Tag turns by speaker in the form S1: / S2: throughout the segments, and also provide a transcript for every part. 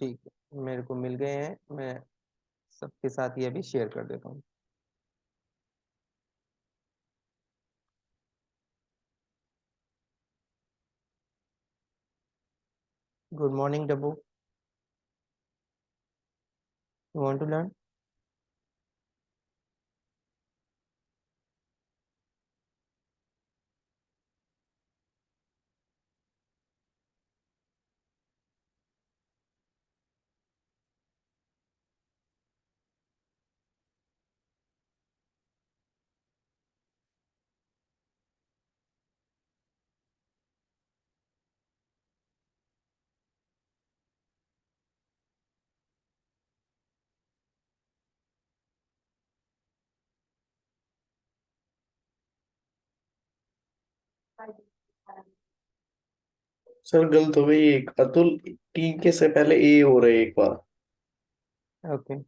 S1: ठीक है, मेरे को मिल गए हैं। मैं सबके साथ ये अभी शेयर कर देता हूँ। Good morning Dabbu, you want to learn?
S2: Sir गलत हो गई एक। अतुल टी के से पहले ए हो रहा है एक बार।
S1: ओके,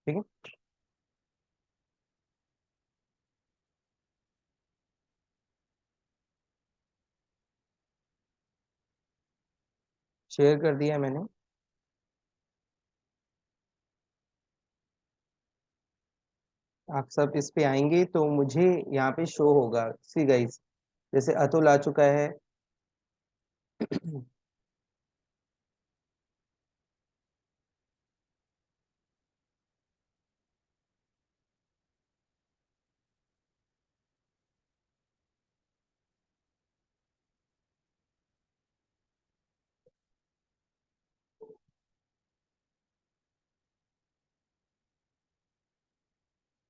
S1: ठीक है, शेयर कर दिया मैंने। आप सब इस पे आएंगे तो मुझे यहाँ पे शो होगा, सी गाइस, जैसे अतुल आ चुका है।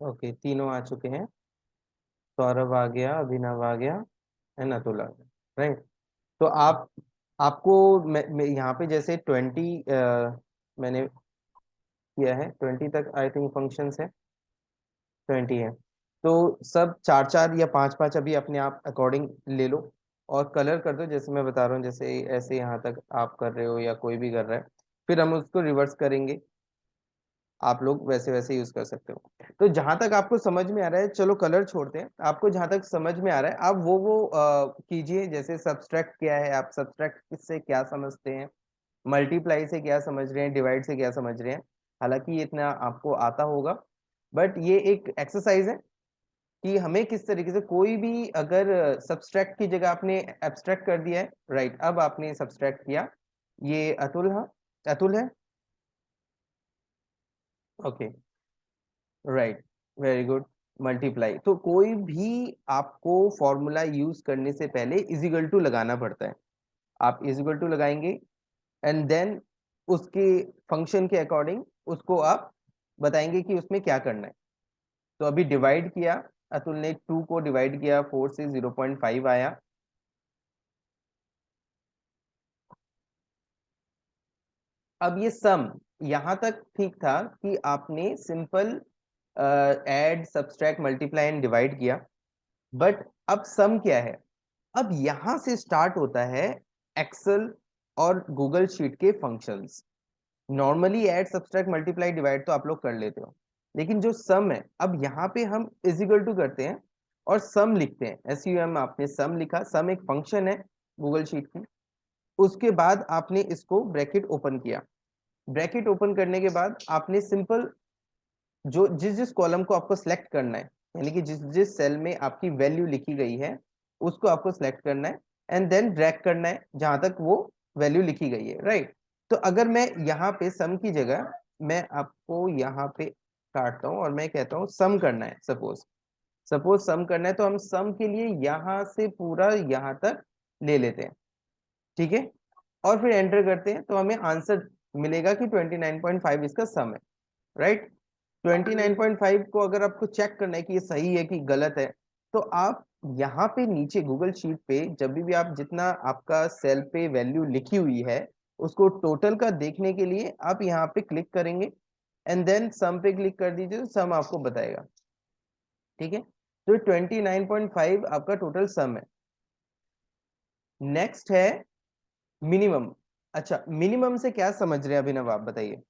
S1: ओके, तीनों आ चुके हैं। सौरभ आ गया, अभिनव आ गया, एंड अतुल आ गया। राइट। तो आपको मैं यहाँ पे जैसे 20 मैंने किया है, 20 तक आई थिंक फंक्शंस है, 20 है। तो सब चार चार या पांच पांच अभी अपने आप अकॉर्डिंग ले लो, और कलर कर दो जैसे मैं बता रहा हूँ, जैसे ऐसे यहाँ तक आप कर रहे हो या कोई भी कर रहा है। फिर हम उसको रिवर्स करेंगे, आप लोग वैसे वैसे यूज कर सकते हो। तो जहां तक आपको समझ में आ रहा है, चलो कलर छोड़ते हैं, आपको जहां तक समझ में आ रहा है आप वो कीजिए। जैसे सब्सट्रैक्ट क्या है, आप सब्सट्रैक्ट से क्या समझते हैं, मल्टीप्लाई से क्या समझ रहे हैं, डिवाइड से क्या समझ रहे हैं। हालांकि ये इतना आपको आता होगा, बट ये एक एक्सरसाइज है कि हमें किस तरीके से, कोई भी अगर सब्सट्रैक्ट की जगह आपने एब्स्ट्रैक्ट कर दिया है, राइट, अब आपने सब्सट्रैक्ट किया। ये अतुल, हाँ अतुल है, okay, right, very good. Multiply, तो कोई भी आपको फॉर्मूला यूज करने से पहले इजिकल टू लगाना पड़ता है। आप इजिकल टू लगाएंगे, एंड देन उसके फंक्शन के अकॉर्डिंग उसको आप बताएंगे कि उसमें क्या करना है। तो अभी डिवाइड किया, अतुल ने 2 को डिवाइड किया 4 से, 0.5 आया। अब ये सम, यहां तक ठीक था कि आपने simple add subtract multiply and divide किया, बट अब सम क्या है? अब यहां से स्टार्ट होता है एक्सेल और गूगल शीट के functions. Normally add subtract multiply divide तो आप लोग कर लेते हो, लेकिन जो सम है, अब यहाँ पे हम इजिकल टू करते हैं और सम लिखते हैं। SUM, आपने सम लिखा, सम एक फंक्शन है गूगल शीट की। उसके बाद आपने इसको ब्रैकेट ओपन किया, ब्रैकेट ओपन करने के बाद आपने सिंपल जो जिस जिस कॉलम को आपको सिलेक्ट करना है, यानी कि जिस जिस सेल में आपकी वैल्यू लिखी गई है, उसको आपको सिलेक्ट करना है, एंड देन ड्रैग करना है जहां तक वो वैल्यू लिखी गई है, राइट। तो अगर मैं यहाँ पे सम की जगह, मैं आपको यहाँ पे काटता हूँ और मैं कहता हूँ सम करना है, सपोज सपोज सम करना है, तो हम सम के लिए यहाँ से पूरा यहाँ तक ले लेते हैं, ठीक है। और फिर एंटर करते हैं तो हमें आंसर मिलेगा कि 29.5 इसका सम है, राइट। 29.5 को अगर आपको चेक करना है कि ये सही है कि गलत है, तो आप यहाँ पे नीचे गूगल शीट पे जब भी आप जितना आपका सेल पे वैल्यू लिखी हुई है, उसको टोटल का देखने के लिए आप यहाँ पे क्लिक करेंगे, एंड देन सम पे क्लिक कर दीजिए, तो सम आपको बताएगा, ठीक है। तो 29.5 आपका टोटल सम है। नेक्स्ट है मिनिमम, अच्छा मिनिमम से क्या समझ रहे हैं अभिनव, आप बताइए।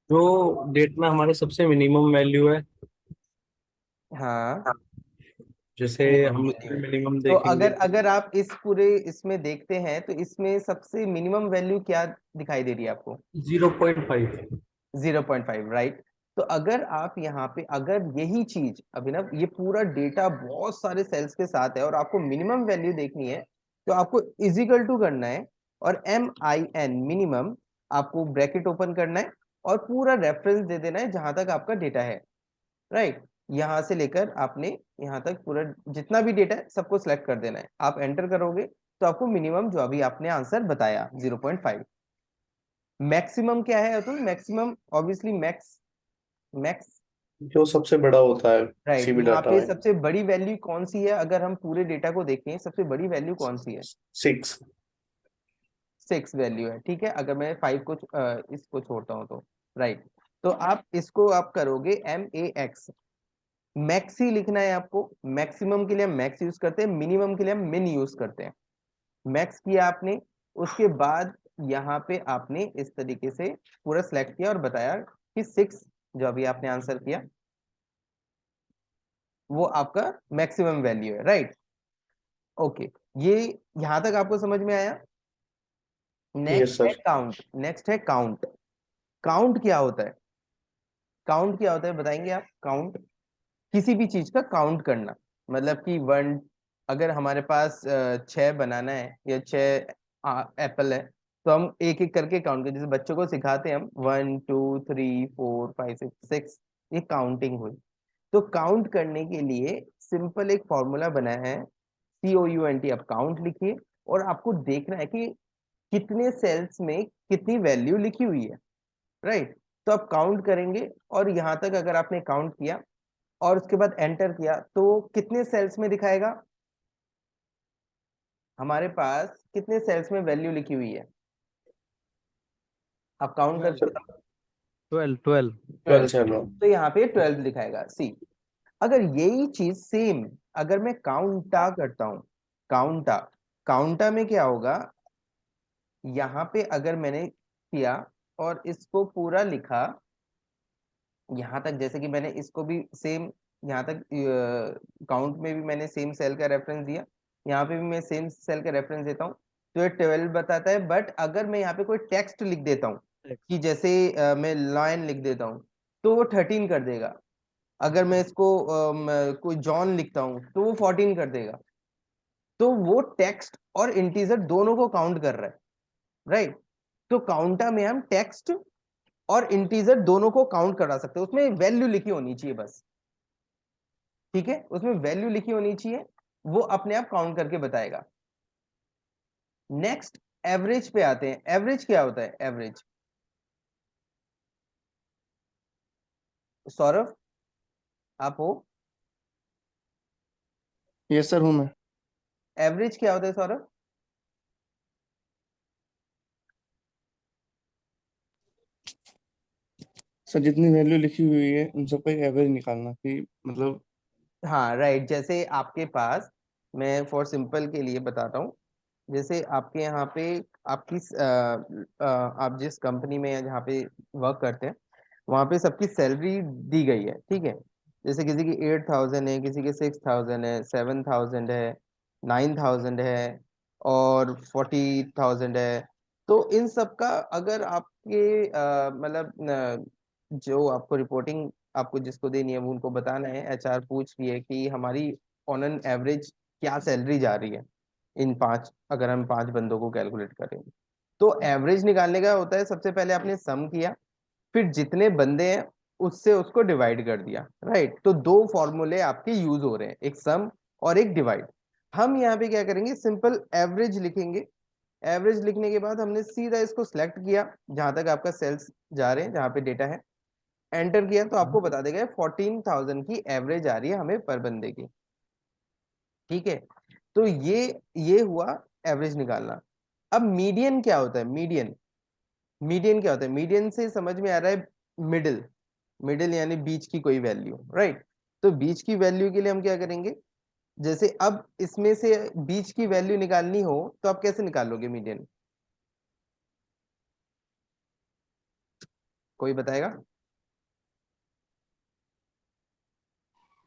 S2: जो डेट में हमारी सबसे मिनिमम वैल्यू है,
S1: हाँ,
S2: जैसे
S1: मिनिमम
S2: हम
S1: वैल्यू है।
S2: मिनिमम
S1: तो
S2: देखेंगे
S1: अगर अगर आप इस पूरे इसमें देखते हैं तो इसमें सबसे मिनिमम वैल्यू क्या दिखाई दे रही है आपको?
S2: 0.5।
S1: 0.5, राइट। तो अगर आप यहाँ पे अगर यही चीज अभिनव, ये पूरा डेटा बहुत सारे सेल्स के साथ है और आपको मिनिमम वैल्यू देखनी है, तो आपको इजिकल टू करना है और MIN मिनिमम आपको ब्रैकेट ओपन करना है और पूरा रेफरेंस दे देना है जहां तक आपका डेटा है, राइट। यहां से लेकर आपने यहाँ तक पूरा जितना भी डेटा है सबको सिलेक्ट कर देना है। आप एंटर करोगे तो आपको मिनिमम जो अभी आपने आंसर बताया 0.5। मैक्सिमम क्या है Atul? Maximum obviously max, max,
S2: जो सबसे बड़ा होता है किसी
S1: राइट।
S2: भी
S1: यहाँ
S2: डाटा
S1: पे
S2: में।
S1: सबसे बड़ी वैल्यू कौन सी है? अगर हम पूरे डेटा को देखें सबसे बड़ी वैल्यू कौन सी है?
S2: 6।
S1: 6 वैल्यू है, ठीक है। अगर मैं 5 को इसको छोड़ता हूँ तो, राइट। तो आप इसको आप करोगे MAX, मैक्स ही लिखना है आपको। मैक्सिमम के लिए हम मैक्स यूज करते हैं, मिनिमम के लिए हम मिन यूज करते हैं। मैक्स किया आपने, उसके बाद यहाँ पे आपने इस तरीके से पूरा सिलेक्ट किया और बताया कि 6 जो अभी आपने आंसर किया वो आपका मैक्सिमम वैल्यू है, राइट। ओके, ये यहां तक आपको समझ में आया।
S2: यस
S1: नेक्स्ट है
S2: सर।
S1: काउंट, नेक्स्ट है काउंट। काउंट क्या होता है? काउंट क्या होता है बताएंगे आप? काउंट किसी भी चीज का काउंट करना, मतलब कि वन, अगर हमारे पास 6 बनाना है या 6 एप्पल है तो हम एक एक करके काउंट करें। जैसे बच्चों को सिखाते हैं हम 1 2 3 4 5 6 6, ये काउंटिंग हुई। तो काउंट करने के लिए सिंपल एक फॉर्मूला बना है, COUNT। आप काउंट लिखिए और आपको देखना है कि कितने सेल्स में कितनी वैल्यू लिखी हुई है, राइट। तो आप काउंट करेंगे और यहां तक अगर आपने काउंट किया और उसके बाद एंटर किया तो कितने सेल्स में दिखाएगा? हमारे पास कितने सेल्स में वैल्यू लिखी हुई है? आप काउंट करके
S2: सर
S1: बताओ।
S3: 12 12।
S2: 12
S1: 12।
S2: चलो।
S1: तो यहाँ पे 12 दिखाएगा, सी। अगर यही चीज सेम अगर मैं काउंटा करता हूं, काउंटा, काउंटा में क्या होगा? यहाँ पे अगर मैंने किया और इसको पूरा लिखा, यहाँ तक जैसे कि मैंने इसको भी सेम, यहाँ तक काउंट में भी मैंने सेम सेल का रेफरेंस दिया, यहाँ पे भी मैं सेम सेल का रेफरेंस देता हूँ, तो ये 12 बताता है। बट अगर मैं यहाँ पे कोई टेक्स्ट लिख देता हूँ कि जैसे मैं लाइन लिख देता हूँ तो वो 13 कर देगा। अगर मैं इसको कोई जॉन लिखता हूँ तो वो 14 कर देगा। तो वो टेक्स्ट और इंटीजर दोनों को काउंट कर रहा है, राइट। तो काउंटा में हम टेक्स्ट और इंटीजर दोनों को काउंट करा सकते हैं, उसमें वैल्यू लिखी होनी चाहिए बस, ठीक है। उसमें वैल्यू लिखी होनी चाहिए, वो अपने आप काउंट करके बताएगा। नेक्स्ट एवरेज पे आते हैं। एवरेज क्या होता है? एवरेज, सौरभ आप हो?
S2: यस सर हूँ मैं।
S1: एवरेज क्या होता है सौरभ?
S2: सर जितनी वैल्यू लिखी हुई है उन सबका एवरेज निकालना कि मतलब।
S1: हाँ, राइट। जैसे आपके पास, मैं फॉर सिंपल के लिए बताता हूँ, जैसे आपके यहाँ पे आपकी आप जिस कंपनी में या जहाँ पे वर्क करते हैं वहां पे सबकी सैलरी दी गई है, ठीक है। जैसे किसी की 8,000 है, किसी की 6,000 है, 7,000 है, 9,000 है और 40,000 है। तो इन सब का अगर आपके मतलब जो आपको रिपोर्टिंग आपको जिसको देनी है वो उनको बताना है, HR पूछ रही है कि हमारी ऑन एन एवरेज क्या सैलरी जा रही है इन 5, अगर हम 5 बंदों को कैलकुलेट करें तो एवरेज निकालने का होता है। सबसे पहले आपने सम किया, फिर जितने बंदे हैं उससे उसको डिवाइड कर दिया, राइट। तो दो फॉर्मूले आपके यूज हो रहे हैं, एक सम और एक डिवाइड। हम यहाँ पे क्या करेंगे? सिंपल एवरेज लिखेंगे। एवरेज लिखने के बाद हमने सीधा इसको सिलेक्ट किया जहां तक आपका सेल्स जा रहे हैं, जहां पे डेटा है, एंटर किया तो आपको बता देगा 14,000 की एवरेज आ रही है हमें पर बंदे की, ठीक है। तो ये हुआ एवरेज निकालना। अब मीडियन क्या होता है? मीडियन, मीडियन क्या होता है? मीडियन से समझ में आ रहा है मिडिल, मिडिल यानी बीच की कोई वैल्यू, राइट। तो बीच की वैल्यू के लिए हम क्या करेंगे? जैसे अब इसमें से बीच की वैल्यू निकालनी हो तो आप कैसे निकालोगे मीडियन? कोई बताएगा?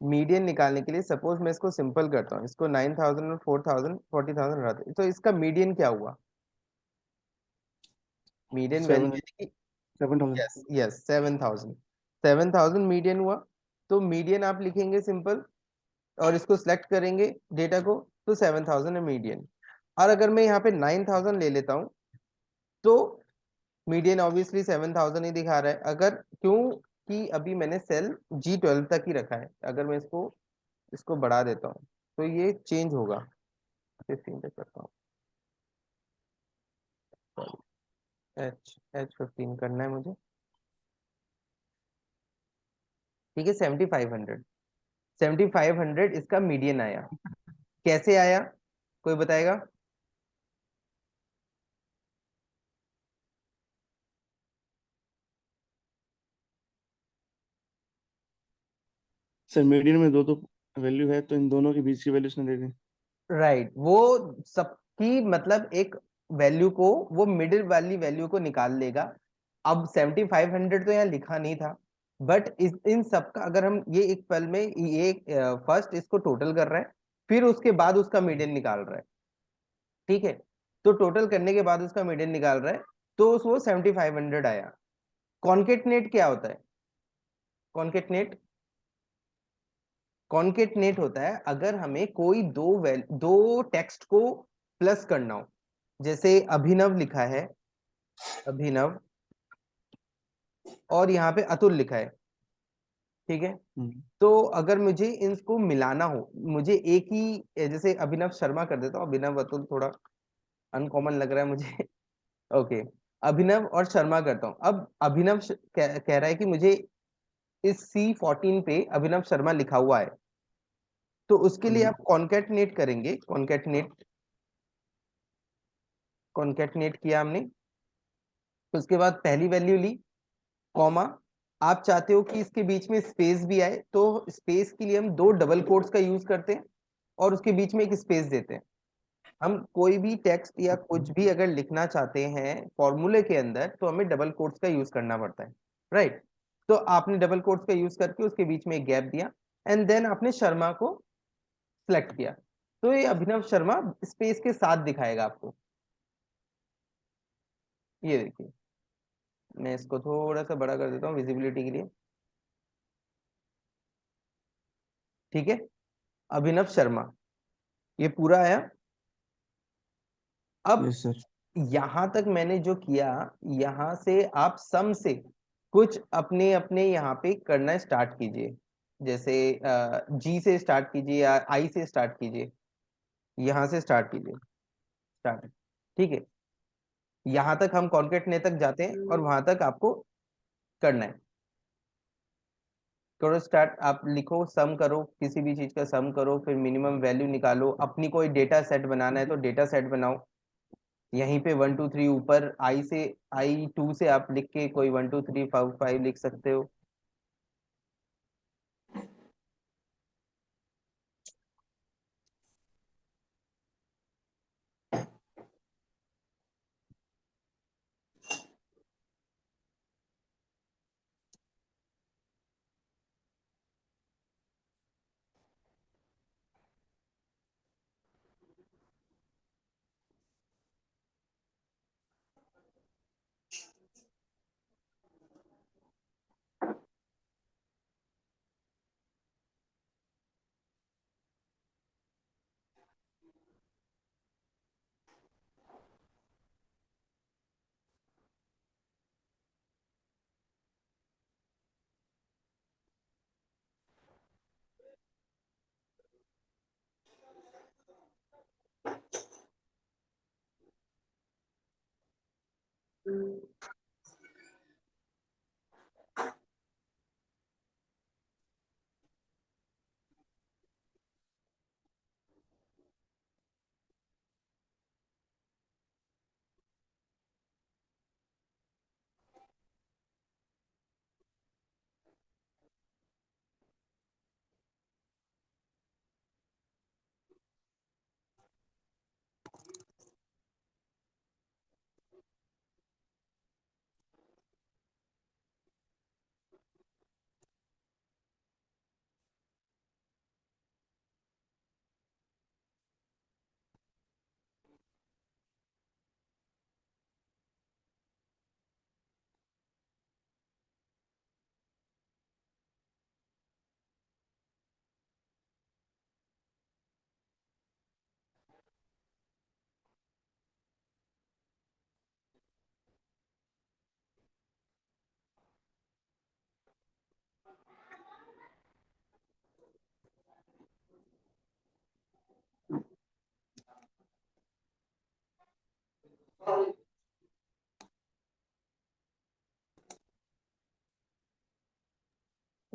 S1: मीडियन निकालने के लिए सपोज मैं इसको सिंपल करता हूँ, इसको 9,000 और 4,000 40,000 रहा था, तो इसका मीडियन क्या हुआ? मीडियन वैल्यू
S2: सेवन
S1: यानी कि
S2: 7,000।
S1: यस यस 7,000, 7,000 मीडियन हुआ। तो मीडियन आप लिखेंगे सिंपल और इसको सिलेक्ट करेंगे डेटा को, तो 7,000 है मीडियन। और अगर मैं यहाँ पे 9,000 ले लेता हूँ तो मीडियन ऑब्वियसली 7,000 ही दिखा रहा है, अगर क्यों कि अभी मैंने सेल G12 तक ही रखा है। अगर मैं इसको इसको बढ़ा देता हूँ तो ये चेंज होगा, 15 तक करता हूँ, H15 करना है मुझे। ठीक है, 7,500, 7,500 इसका मीडियन आया। कैसे आया, कोई बताएगा?
S2: सर मीडियन में दो दो वैल्यू है, तो इन दोनों के बीच की वैल्यू उसने दे दी।
S1: राइट, वो सबकी मतलब एक वैल्यू को, वो मिडिल वाली वैल्यू को निकाल लेगा। अब 7,500 तो यहाँ लिखा नहीं था, बट इस इन सबका अगर हम ये एक पल में ये फर्स्ट इसको टोटल कर रहा है, फिर उसके बाद उसका मीडियन निकाल रहा है। ठीक है, तो टोटल करने के बाद उसका मीडियन निकाल रहा है, तो वो 7,500 आया। कॉन्केटनेट क्या होता है? कॉन्केटनेट, कॉन्केटनेट होता है अगर हमें कोई दो टेक्स्ट को प्लस करना हो। जैसे अभिनव लिखा है, अभिनव, और यहाँ पे अतुल लिखा है। ठीक है,
S2: हम्म।
S1: तो अगर मुझे इनको मिलाना हो, मुझे एक ही, जैसे अभिनव शर्मा कर देता हूँ, अभिनव अतुल थोड़ा अनकॉमन लग रहा है मुझे। ओके, अभिनव और शर्मा करता हूँ। अब अभिनव कह रहा है कि मुझे इस C14 पे अभिनव शर्मा लिखा हुआ है, तो उसके लिए
S2: हम्म।
S1: आप कॉन्केटनेट करेंगे। कॉन्केटनेट, कॉन्केटनेट किया हमने, तो उसके बाद पहली वैल्यू ली, कॉमा। आप चाहते हो कि इसके बीच में स्पेस भी आए, तो स्पेस के लिए हम दो डबल कोट्स का यूज करते हैं और उसके बीच में एक स्पेस देते हैं। हम कोई भी टेक्स्ट या कुछ भी अगर लिखना चाहते हैं फॉर्मूले के अंदर, तो हमें डबल कोट्स का यूज करना पड़ता है, राइट? तो आपने डबल कोट्स का यूज करके उसके बीच में एक गैप दिया, एंड देन आपने शर्मा को सिलेक्ट किया, तो ये अभिनव शर्मा स्पेस के साथ दिखाएगा आपको। ये देखिए, मैं इसको थोड़ा सा बड़ा कर देता हूँ विजिबिलिटी के लिए। ठीक है, अभिनव शर्मा, ये पूरा आया। अब
S2: यस सर।
S1: यहां तक मैंने जो किया, यहां से आप सम से कुछ अपने अपने यहाँ पे करना स्टार्ट कीजिए। जैसे जी से स्टार्ट कीजिए या आई से स्टार्ट कीजिए, यहां से स्टार्ट कीजिए, स्टार्ट। ठीक है, यहां तक हम कॉन्केटने तक जाते हैं और वहां तक आपको करना है। करो स्टार्ट, आप लिखो, सम करो, किसी भी चीज का सम करो, फिर मिनिमम वैल्यू निकालो, अपनी कोई डेटा सेट बनाना है तो डेटा सेट बनाओ। यहीं पे 1 2 3 ऊपर आई से, I2 से आप लिख के कोई 1 2 3 4 5 लिख सकते हो।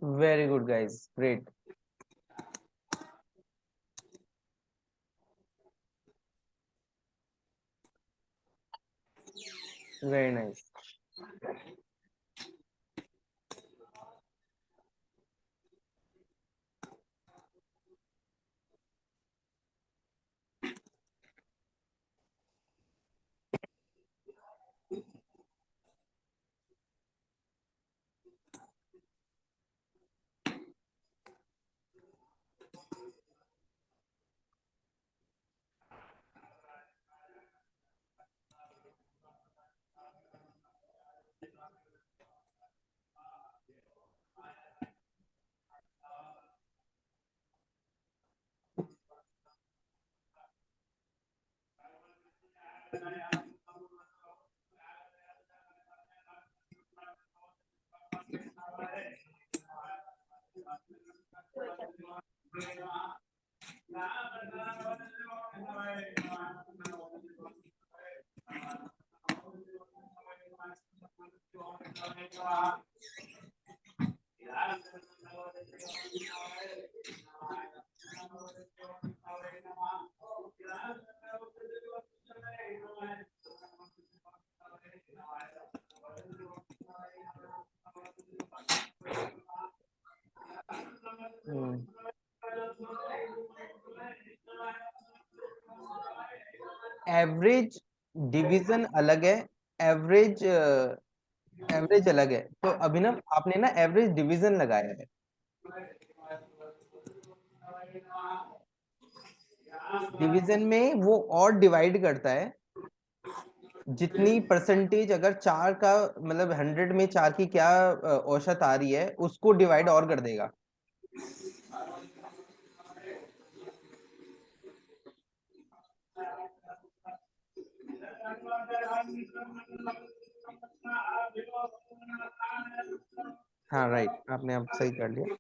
S1: Very good guys, great. Very nice. Average division अलग है, एवरेज एवरेज अलग है। तो अभिनव आपने ना एवरेज डिवीजन लगाया है। डिवीजन में वो और डिवाइड करता है, जितनी परसेंटेज, अगर 4 का मतलब 100 में 4 की क्या औसत आ रही है, उसको डिवाइड और कर देगा। हाँ राइट, आपने अब सही कर लिया।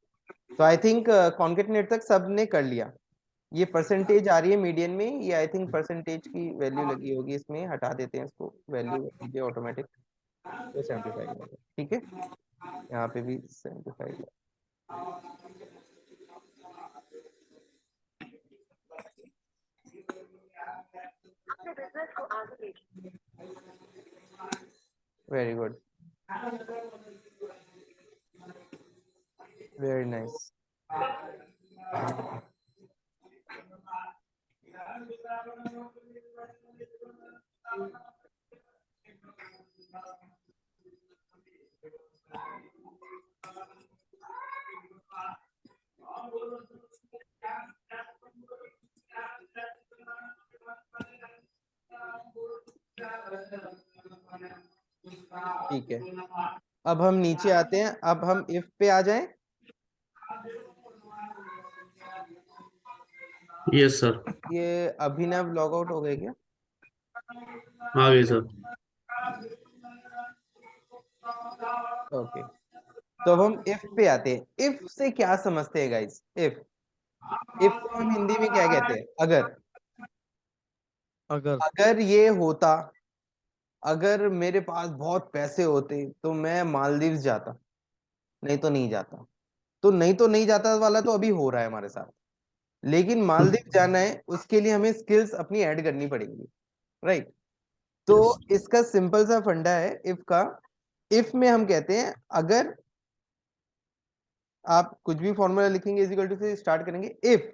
S1: तो आई थिंक कॉन्केटनेट तक सबने कर लिया। ये परसेंटेज आ रही है मीडियन में, ये आई थिंक परसेंटेज की वैल्यू लगी होगी इसमें, हटा देते हैं इसको, वैल्यू दीजिए ऑटोमेटिक। तो 75 ठीक है, यहाँ पे भी 75। Very good, very nice. ठीक है, अब हम नीचे आते हैं, अब हम इफ पे आ जाएं।
S3: Yes sir.
S1: ये अभिनव लॉग आउट हो गए क्या?
S3: आ गए सर।
S1: ओके, तो अब हम इफ पे आते हैं। इफ से क्या समझते हैं गाइस? इफ, इफ को हम हिंदी में क्या कहते हैं? अगर। अगर ये होता, अगर मेरे पास बहुत पैसे होते तो मैं मालदीव्स जाता, नहीं तो नहीं जाता। तो नहीं तो नहीं जाता वाला तो अभी हो रहा है हमारे साथ, लेकिन मालदीव जाना है, उसके लिए हमें स्किल्स अपनी ऐड करनी पड़ेंगी, राइट? तो
S3: यस।
S1: इसका सिंपल सा फंडा है इफ का। इफ में हम कहते हैं अगर, आप कुछ भी फॉर्मूला लिखेंगे इज इक्वल टू से स्टार्ट करेंगे। इफ,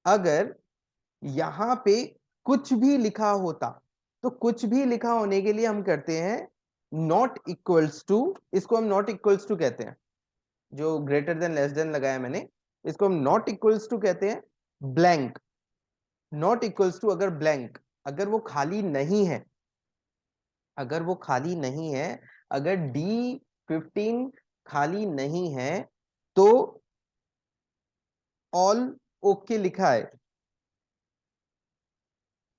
S1: अगर यहां पे कुछ भी लिखा होता, तो कुछ भी लिखा होने के लिए हम करते हैं नॉट इक्वल्स टू। इसको हम नॉट इक्वल्स टू कहते हैं, जो ग्रेटर देन लेस देन लगाया मैंने, इसको हम नॉट इक्वल्स टू कहते हैं। ब्लैंक, नॉट इक्वल्स टू अगर ब्लैंक, अगर वो खाली नहीं है, अगर वो खाली नहीं है, अगर D15 खाली नहीं है, तो ऑल ओके लिखा है,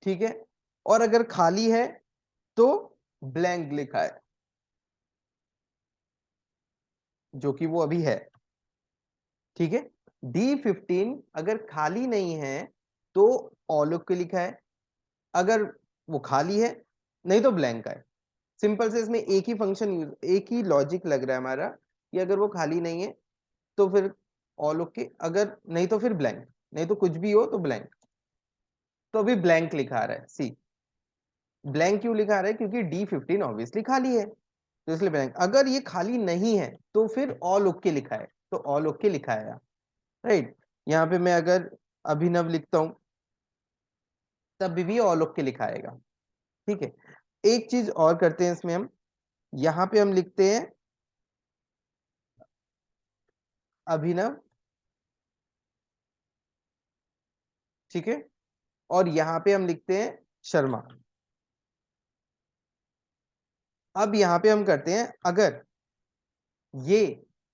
S1: ठीक है? और अगर खाली है तो ब्लैंक लिखा है, जो कि वो अभी है, ठीक है? D15 अगर खाली नहीं है तो ऑल ओके लिखा है, अगर वो खाली है नहीं तो ब्लैंक है। सिंपल से इसमें एक ही फंक्शन यूज, एक ही लॉजिक लग रहा है हमारा, कि अगर वो खाली नहीं है तो फिर ऑल ओके, अगर नहीं तो फिर ब्लैंक, नहीं तो कुछ भी हो तो ब्लैंक। तो अभी ब्लैंक लिखा रहा है, सी ब्लैंक क्यों लिखा रहा है, क्योंकि D15 ऑब्वियसली खाली है, तो इसलिए ब्लैंक। अगर ये खाली नहीं है तो फिर ऑल ओके लिखा है, तो ऑल ओके लिखा है, राइट। यहाँ पे मैं अगर अभिनव लिखता हूं तब भी ऑल ओके लिखा आएगा, ठीक है। एक चीज और करते हैं इसमें हम, यहाँ पे हम लिखते हैं अभिनव, ठीक है, और यहाँ पे हम लिखते हैं शर्मा। अब यहाँ पे हम करते हैं, अगर ये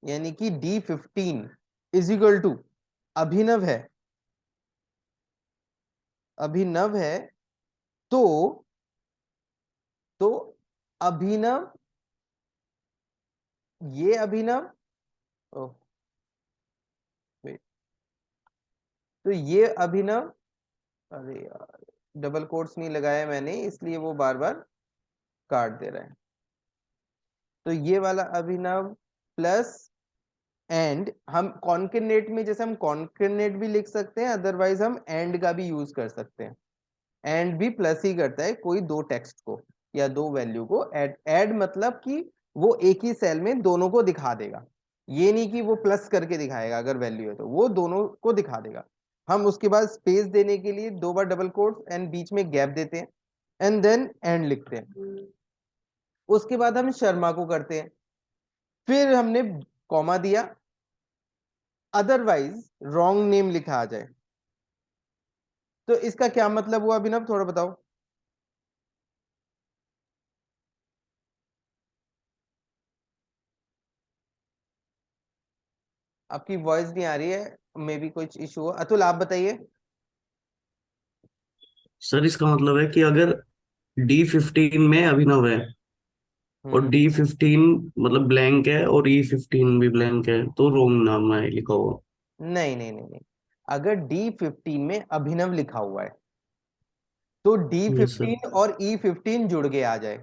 S1: यानी कि D15 इज इक्वल टू अभिनव है, अभिनव है, तो अभिनव, ये अभिनव, ओह wait, तो ये अभिनव, अरे यार डबल कोट्स नहीं लगाया मैंने इसलिए वो बार बार काट दे रहा है। तो ये वाला अभिनव प्लस, एंड हम कॉन्केनेट में, जैसे हम कॉन्केनेट भी लिख सकते हैं, अदरवाइज हम एंड का भी यूज कर सकते हैं। एंड भी प्लस ही करता है कोई दो टेक्स्ट को या दो वैल्यू को ऐड, ऐड मतलब कि वो एक ही सेल में दोनों को दिखा देगा, ये नहीं कि वो प्लस करके दिखाएगा, अगर वैल्यू है तो वो दोनों को दिखा देगा। हम उसके बाद स्पेस देने के लिए दो बार डबल कोट्स एंड बीच में गैप देते हैं, एंड देन एंड लिखते हैं। उसके बाद हम शर्मा को करते हैं, फिर हमने कॉमा दिया, अदरवाइज रॉन्ग नेम लिखा आ जाए। तो इसका क्या मतलब हुआ अभिनव, थोड़ा बताओ। आपकी वॉइस नहीं आ रही है, मे बी कुछ इशू हो। अतुल आप बताइए।
S3: सर इसका मतलब है कि अगर D15 में अभिनव है और D15 मतलब ब्लैंक है और E15 भी ब्लैंक है तो रोंग नाम है लिखा हुआ।
S1: नहीं नहीं नहीं नहीं, अगर D15 में अभिनव लिखा हुआ है तो
S3: यस सर।
S1: D15 और E15 जुड़ के आ जाए,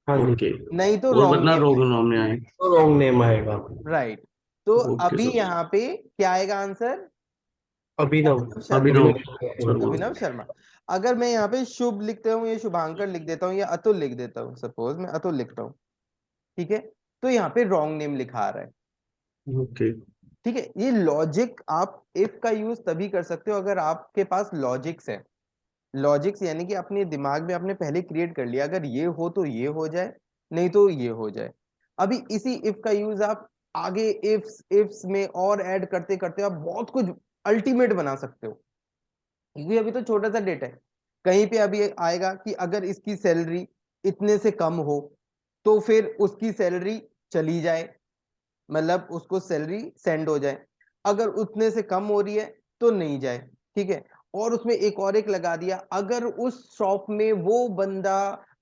S4: हाँ जी,
S3: ओके।
S1: नहीं तो
S3: और
S1: रॉन्ग
S3: वरना
S1: नेम
S3: रोंग
S1: है,
S3: नाम में आए।
S4: तो रॉन्ग नेम आएगा।
S1: राइट। तो
S3: ओके
S1: अभी
S3: सर।
S1: यहाँ पे क्या आएगा आंसर,
S4: अभिनव।
S1: अभिनव शर्मा,
S3: अभिनव शर्मा।
S1: अभिनव शर्मा। अगर मैं यहाँ पे शुभ लिखता हूँ या शुभांकर लिख देता हूँ या अतुल लिख देता हूँ, सपोज मैं अतुल लिखता हूँ, ठीक है, तो यहाँ पे रॉन्ग नेम लिखा आ रहा है,
S3: ओके।
S1: ठीक है। ये लॉजिक आप इफ का यूज तभी कर सकते हो अगर आपके पास लॉजिक्स है। लॉजिक्स यानी कि अपने दिमाग में आपने पहले क्रिएट कर लिया, अगर ये हो तो ये हो जाए, नहीं तो ये हो जाए। अभी इसी इफ का यूज आप आगे इफ्स इफ्स में और ऐड करते करते आप बहुत कुछ अल्टीमेट बना सकते हो, क्योंकि अभी तो छोटा सा डेटा है। कहीं पे अभी आएगा कि अगर इसकी सैलरी इतने से कम हो तो फिर उसकी सैलरी चली जाए, मतलब उसको सैलरी सेंड हो जाए, अगर उतने से कम हो रही है तो नहीं जाए, ठीक है। और उसमें एक और एक लगा दिया, अगर उस शॉप में वो बंदा,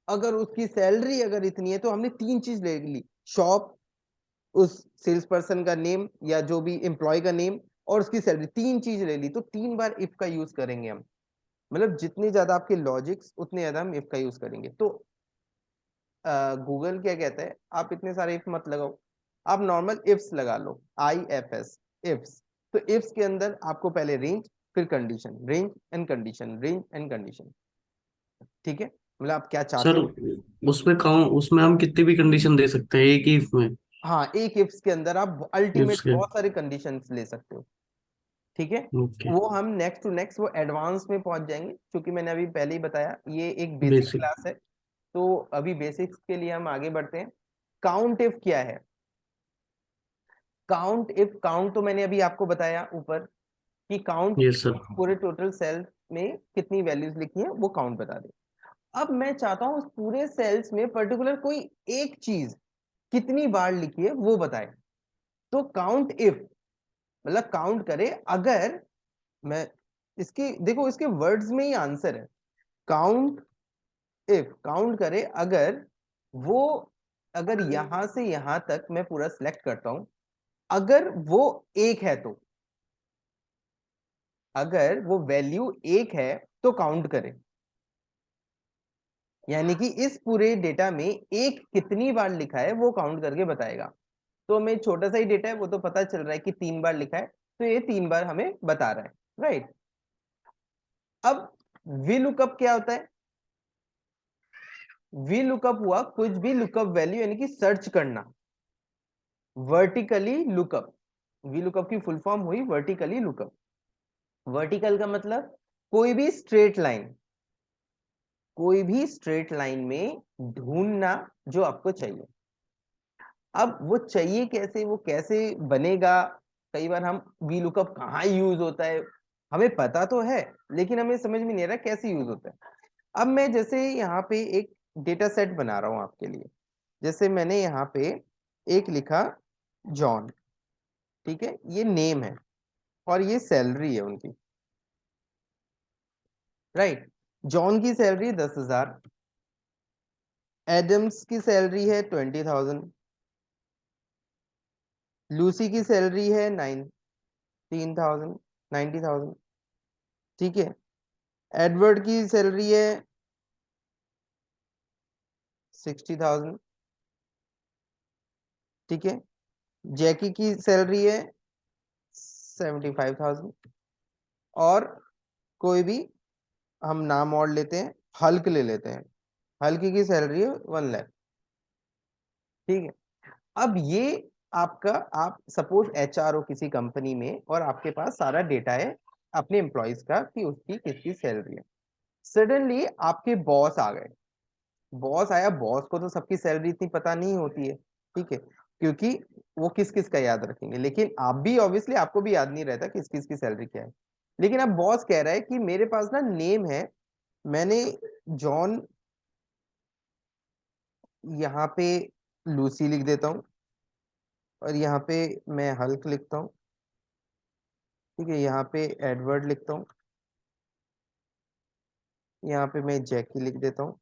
S1: अगर उसकी सैलरी अगर इतनी है, तो हमने तीन चीज ले ली, शॉप, उस सेल्स पर्सन का नेम या जो भी एम्प्लॉय का नेम, और उसकी सैलरी, तीन चीज ले ली, तो तीन बार इफ का यूज करेंगे हम। मतलब जितने ज्यादा आपके लॉजिक्स उतने ज्यादा हम इफ का यूज करेंगे। तो गूगल क्या कहता है, आप इतने सारे इफ मत लगाओ, आप नॉर्मल इफ्स लगा लो, IFS, इफ्स। तो इफ्स के अंदर आपको पहले रेंज, फिर condition, range and condition, range and condition, ठीक है। मतलब आप क्या चाहते
S3: सर
S1: हो।
S3: उसमें काउंट, उसमें हम कितनी भी कंडीशन दे सकते हैं एक ही if में।
S1: हाँ, एक इफ्स के अंदर आप
S3: इफ्स
S1: अल्टीमेट
S3: के।
S1: बहुत सारे कंडीशंस ले सकते हो, ठीक है।
S3: ओके।
S1: वो हम नेक्स्ट टू नेक्स्ट वो एडवांस में पहुंच जाएंगे, क्योंकि मैंने अभी पहले ही बताया ये एक बेसिक
S3: बेसिक।
S1: क्लास है। तो अभी बेसिक्स के लिए हम आगे बढ़ते हैं। काउंट इफ क्या है, काउंट इफ, काउंट तो मैंने अभी आपको बताया ऊपर कि काउंट
S3: यस सर।
S1: पूरे टोटल सेल में कितनी वैल्यूज लिखी है वो काउंट बता दे। अब मैं चाहता हूं उस पूरे सेल्स में पर्टिकुलर कोई एक चीज कितनी बार लिखी है वो बताए। तो काउंट इफ मतलब काउंट करे अगर, मैं इसकी देखो इसके वर्ड्स में ही आंसर है। काउंट इफ काउंट करे अगर वो, अगर यहां से यहां तक मैं पूरा सिलेक्ट करता हूं, अगर वो एक है तो, अगर वो वैल्यू एक है तो काउंट करे, यानी कि इस पूरे डेटा में एक कितनी बार लिखा है वो काउंट करके बताएगा। तो हमें छोटा सा ही डेटा है, वो तो पता चल रहा है कि 3 बार लिखा है, तो ये 3 बार हमें बता रहा है, राइट। अब वी लुकअप क्या होता है? वी लुकअप हुआ कुछ भी लुकअप वैल्यू, यानी कि सर्च करना, वर्टिकली लुकअप। वी लुकअप की फुल फॉर्म हुई वर्टिकली लुकअप। वर्टिकल का मतलब कोई भी स्ट्रेट लाइन, कोई भी स्ट्रेट लाइन में ढूंढना जो आपको चाहिए। अब वो चाहिए कैसे, वो कैसे बनेगा? कई बार हम वी लुकअप कहाँ यूज होता है हमें पता तो है, लेकिन हमें समझ में नहीं आ रहा कैसे यूज होता है। अब मैं जैसे यहाँ पे एक डेटा सेट बना रहा हूँ आपके लिए। जैसे मैंने यहाँ पे एक लिखा जॉन, ठीक है, ये नेम है और ये सैलरी है उनकी, राइट। जॉन की सैलरी 10,000, एडम्स की सैलरी है 20,000, लूसी की सैलरी है 19,000, 90,000, ठीक है। एडवर्ड की सैलरी है 60,000, ठीक है। जैकी की सैलरी है 75,000, और कोई भी हम नाम और लेते हैं, हल्क ले लेते हैं, हल्की की सैलरी है 1 लाख, ठीक है। अब ये आपका, आप सपोज एचआर हो किसी कंपनी में और आपके पास सारा डेटा है अपने एम्प्लॉयज का कि उसकी कितनी सैलरी है। सडनली आपके बॉस आ गए, बॉस आया, बॉस को तो सबकी सैलरी इतनी पता नहीं होती है, ठीक है, क्योंकि वो किस किस का याद रखेंगे, लेकिन आप भी ऑब्वियसली आपको भी याद नहीं रहता किस किस की सैलरी क्या है। लेकिन अब बॉस कह रहा है कि मेरे पास ना नेम है, मैंने जॉन, यहाँ पे लूसी लिख देता हूँ, और यहाँ पे मैं हल्क लिखता हूँ, ठीक है, यहाँ पे एडवर्ड लिखता हूँ, यहाँ पे मैं जैकी लिख देता हूँ,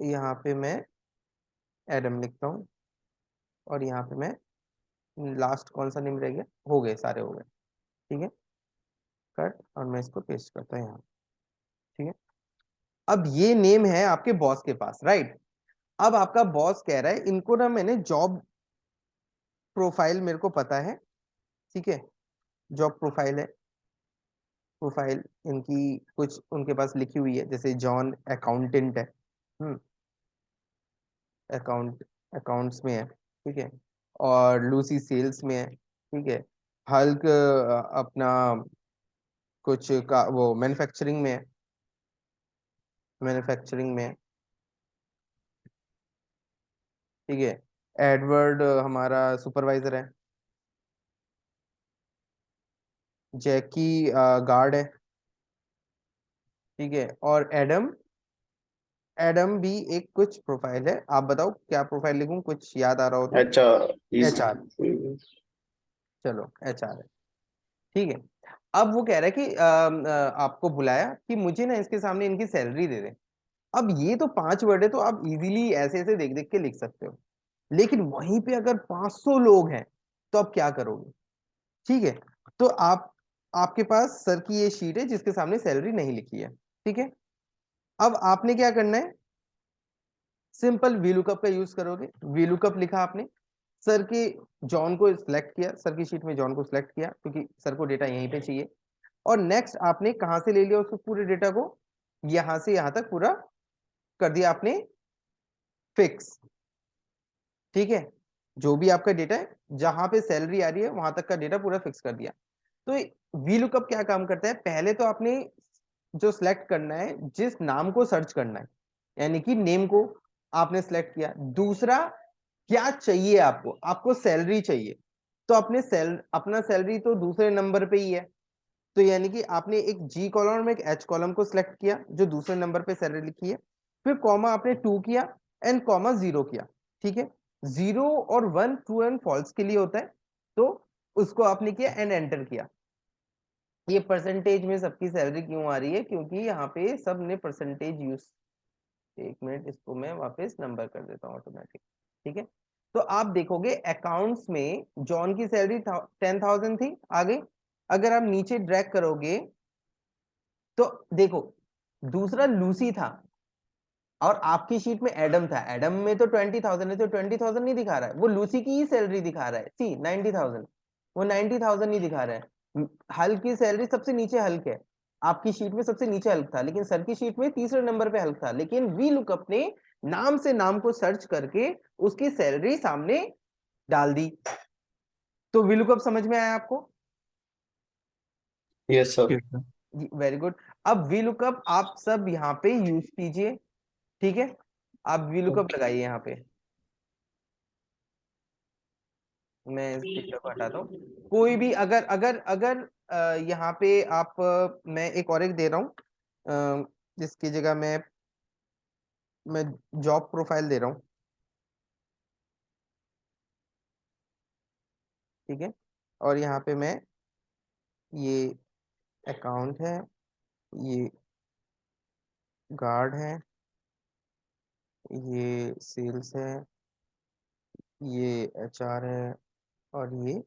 S1: यहाँ पे मैं एडम लिखता हूँ, और यहाँ पे मैं लास्ट कौन सा नेम रह गया, हो गए सारे हो गए, ठीक है। कट, और मैं इसको पेस्ट करता हूँ यहाँ, ठीक है। अब ये नेम है आपके बॉस के पास, राइट। अब आपका बॉस कह रहा है इनको ना मैंने जॉब प्रोफाइल मेरे को पता है, ठीक है, जॉब प्रोफाइल है, प्रोफाइल इनकी कुछ उनके पास लिखी हुई है, जैसे जॉन अकाउंटेंट है, अकाउंट्स में है, ठीक है, और लूसी सेल्स में है, ठीक है। हल्क अपना कुछ का वो मैन्युफैक्चरिंग में है, मैन्युफैक्चरिंग में है, ठीक है। एडवर्ड हमारा सुपरवाइजर है, जैकी गार्ड है, ठीक है, और एडम, एडम भी एक कुछ प्रोफाइल है। आप बताओ क्या प्रोफाइल लिखूं, कुछ याद आ रहा हो तो।
S4: अच्छा
S1: एचआर, चलो एचआर है, ठीक है। अब वो कह रहा है कि आपको बुलाया कि मुझे ना इसके सामने इनकी सैलरी दे दे। अब ये तो 5 वर्ड है, तो आप इजीली ऐसे ऐसे देख देख के लिख सकते हो, लेकिन वहीं पे अगर 500 लोग हैं तो आप क्या करोगे, ठीक है। तो आपके पास सर की ये शीट है जिसके सामने सैलरी नहीं लिखी है, ठीक है। अब आपने क्या करना है, सिंपल वीलुकअप का यूज करोगे। वीलुकअप लिखा आपने, सर के जॉन को सिलेक्ट किया, सर की शीट में जॉन को सिलेक्ट किया क्योंकि सर को डेटा यहीं पे चाहिए, और नेक्स्ट आपने कहां से ले लिया उसको, पूरे डेटा को यहां से यहां तक पूरा कर दिया आपने फिक्स, ठीक है। जो भी आपका डेटा है, जहां पे सैलरी आ रही है वहां तक का डेटा पूरा फिक्स कर दिया। तो वीलुकअप क्या काम करता है, पहले तो आपने जो सिलेक्ट करना है जिस नाम को सर्च करना है, यानी कि नेम को आपने सिलेक्ट किया। दूसरा क्या चाहिए आपको, आपको सैलरी चाहिए, तो अपने अपना सैलरी तो दूसरे नंबर पे ही है, तो यानी कि आपने एक जी कॉलम में एक एच कॉलम को सिलेक्ट किया जो दूसरे नंबर पे सैलरी लिखी है, फिर कॉमा आपने 2 किया एंड कॉमा 0 किया, ठीक है। 0 और 1 ट्रू एंड फॉल्स के लिए होता है, तो उसको आपने किया एंड एंटर किया। ये परसेंटेज में सबकी सैलरी क्यों आ रही है, क्योंकि यहाँ पे सब ने परसेंटेज यूज, एक मिनट इसको मैं वापस नंबर कर देता हूँ ऑटोमेटिक, ठीक है। तो आप देखोगे अकाउंट्स में जॉन की सैलरी 10,000 थी, आगे अगर आप नीचे ड्रैग करोगे तो देखो दूसरा लूसी था, और आपकी शीट में एडम था, एडम में तो 20,000 है, तो 20,000 नहीं दिखा रहा है, वो लूसी की ही सैलरी दिखा रहा है। सी 90,000, वो 90,000 नहीं दिखा रहा है। हल्क की सैलरी सबसे नीचे हल्क है, आपकी शीट में सबसे नीचे हल्क था, लेकिन सर की शीट में तीसरे नंबर पे हल्क था, लेकिन वी लुकअप ने नाम से नाम को सर्च करके उसकी सैलरी सामने डाल दी। तो वी लुकअप समझ में आया आपको?
S4: Yes sir.
S3: Yes sir.
S1: Very good. अब वी लुकअप आप सब यहाँ पे यूज कीजिए, ठीक है? आप वी लुकअप लगाइए यहाँ पे। मैं इस पिक्चर को हटाता हूँ। कोई भी अगर अगर अगर यहाँ पे आप मैं एक और एक दे रहा हूँ, जिसकी जगह मैं जॉब प्रोफाइल दे रहा हूँ, ठीक है? और यहाँ पे मैं ये अकाउंट है, ये गार्ड है, ये सेल्स है, ये एचआर है, और ये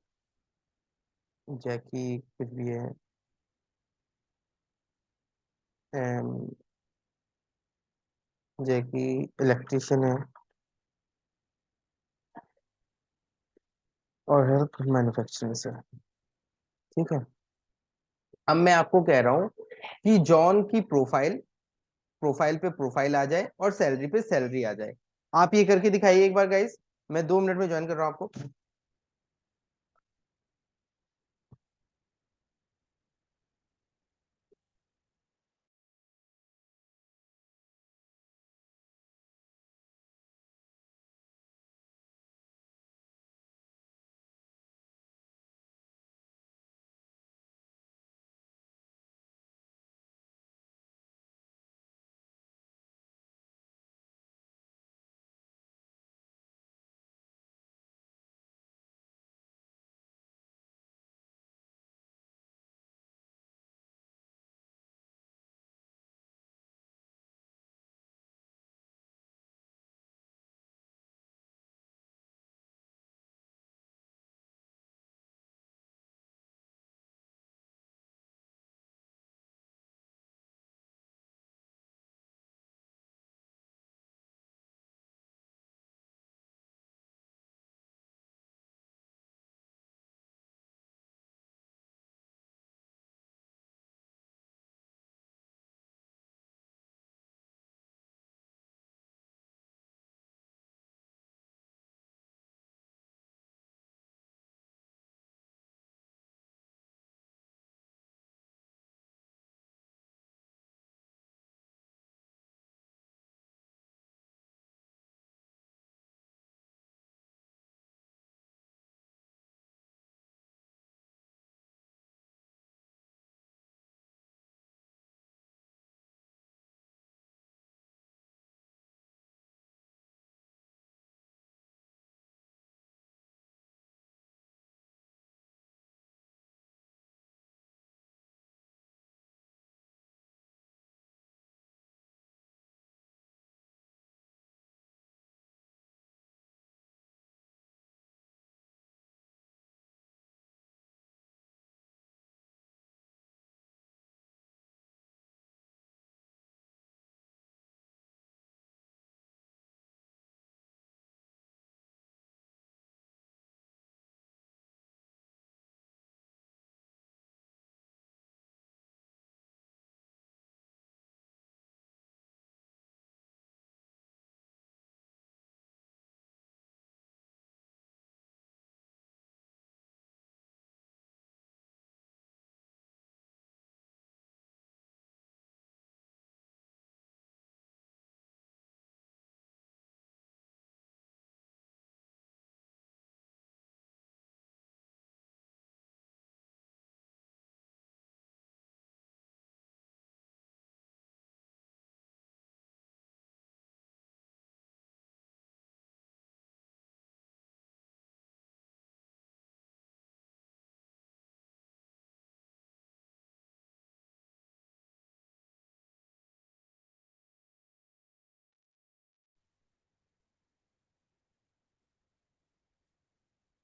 S1: जैकी कुछ भी है, जैकी इलेक्ट्रिशियन है, और हेल्प मैन्युफैक्चरिंग से, ठीक है? अब मैं आपको कह रहा हूँ कि जॉन की प्रोफाइल, प्रोफाइल पे प्रोफाइल आ जाए और सैलरी पे सैलरी आ जाए। आप ये करके दिखाइए एक बार गाइस, मैं 2 मिनट में ज्वाइन कर रहा हूँ आपको।